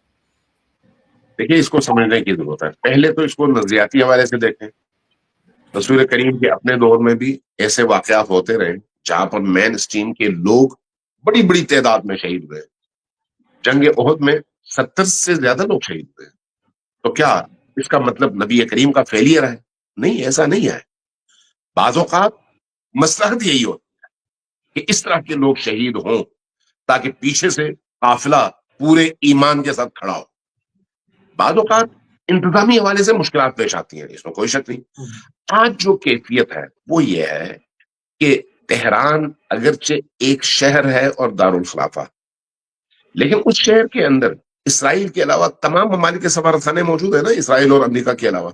دیکھیے، اس کو سمجھنے کی ضرورت ہے. پہلے تو اس کو نظریاتی حوالے سے دیکھیں. رسول کریم کے اپنے دور میں بھی ایسے واقعات ہوتے رہے جہاں پر مین اسٹریم کے لوگ بڑی بڑی تعداد میں شہید ہوئے. جنگ احد میں 70 سے زیادہ لوگ شہید ہوئے. تو کیا اس کا مطلب نبی کریم کا فیلئر ہے؟ نہیں، ایسا نہیں ہے. بعض اوقات مصلحت یہی ہوتی ہے کہ اس طرح کے لوگ شہید ہوں تاکہ پیچھے سے قافلہ پورے ایمان کے ساتھ کھڑا ہو. بعض اوقات انتظامی حوالے سے مشکلات پیش آتی ہیں، اس میں کوئی شک نہیں. آج جو کیفیت ہے وہ یہ ہے کہ تہران اگرچہ ایک شہر ہے اور دارالخلافہ، لیکن اس شہر کے اندر اسرائیل کے علاوہ تمام ممالک کے سفارتخانے موجود ہیں نا، اسرائیل اور امریکہ کے علاوہ.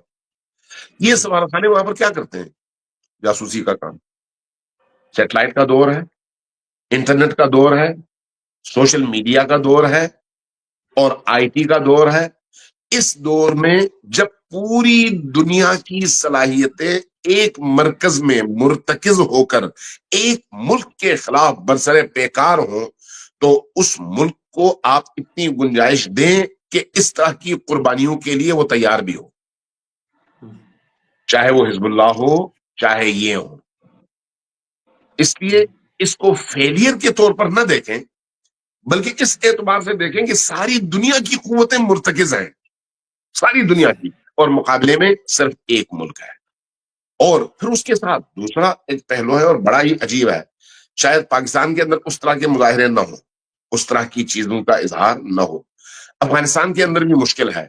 یہ سفارتخانے وہاں پر کیا کرتے ہیں؟ جاسوسی کا کام. سیٹلائٹ کا دور ہے، انٹرنیٹ کا دور ہے، سوشل میڈیا کا دور ہے اور آئی ٹی کا دور ہے. اس دور میں جب پوری دنیا کی صلاحیتیں ایک مرکز میں مرتکز ہو کر ایک ملک کے خلاف برسر پیکار ہوں تو اس ملک کو آپ اتنی گنجائش دیں کہ اس طرح کی قربانیوں کے لیے وہ تیار بھی ہو، چاہے وہ حزب اللہ ہو چاہے یہ ہو. اس لیے اس کو فیلئر کے طور پر نہ دیکھیں، بلکہ اس اعتبار سے دیکھیں کہ ساری دنیا کی قوتیں مرتکز ہیں، ساری دنیا کی، اور مقابلے میں صرف ایک ملک ہے. اور پھر اس کے ساتھ دوسرا ایک پہلو ہے اور بڑا ہی عجیب ہے. شاید پاکستان کے اندر اس طرح کے مظاہرے نہ ہوں، اس طرح کی چیزوں کا اظہار نہ ہو. افغانستان کے اندر بھی مشکل ہے،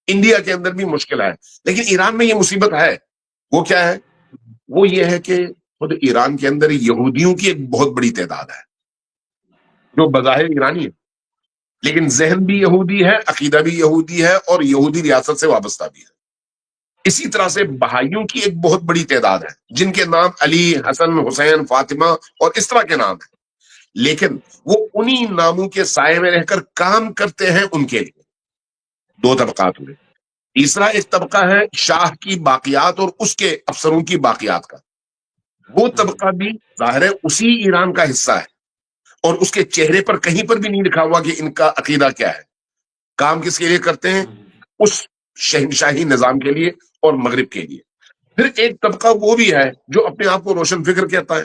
انڈیا کے اندر بھی مشکل ہے، لیکن ایران میں یہ مصیبت ہے. وہ کیا ہے؟ وہ یہ ہے کہ خود ایران کے اندر یہودیوں کی ایک بہت بڑی تعداد ہے جو بظاہر ایرانی ہے، لیکن ذہن بھی یہودی ہے، عقیدہ بھی یہودی ہے اور یہودی ریاست سے وابستہ بھی ہے. اسی طرح سے بہائیوں کی ایک بہت بڑی تعداد ہے جن کے نام علی، حسن، حسین، فاطمہ اور اس طرح کے نام ہیں، لیکن وہ انہی ناموں کے سائے میں رہ کر کام کرتے ہیں. ان کے لیے دو طبقات ہوئے. تیسرا ایک طبقہ ہے شاہ کی باقیات اور اس کے افسروں کی باقیات کا. وہ طبقہ بھی ظاہر ہے اسی ایران کا حصہ ہے اور اس کے چہرے پر کہیں پر بھی نہیں لکھا ہوا کہ ان کا عقیدہ کیا ہے. کام کس کے لیے کرتے ہیں؟ اس شہنشاہی نظام کے لیے اور مغرب کے لیے. پھر ایک طبقہ وہ بھی ہے جو اپنے آپ کو روشن فکر کہتا ہے.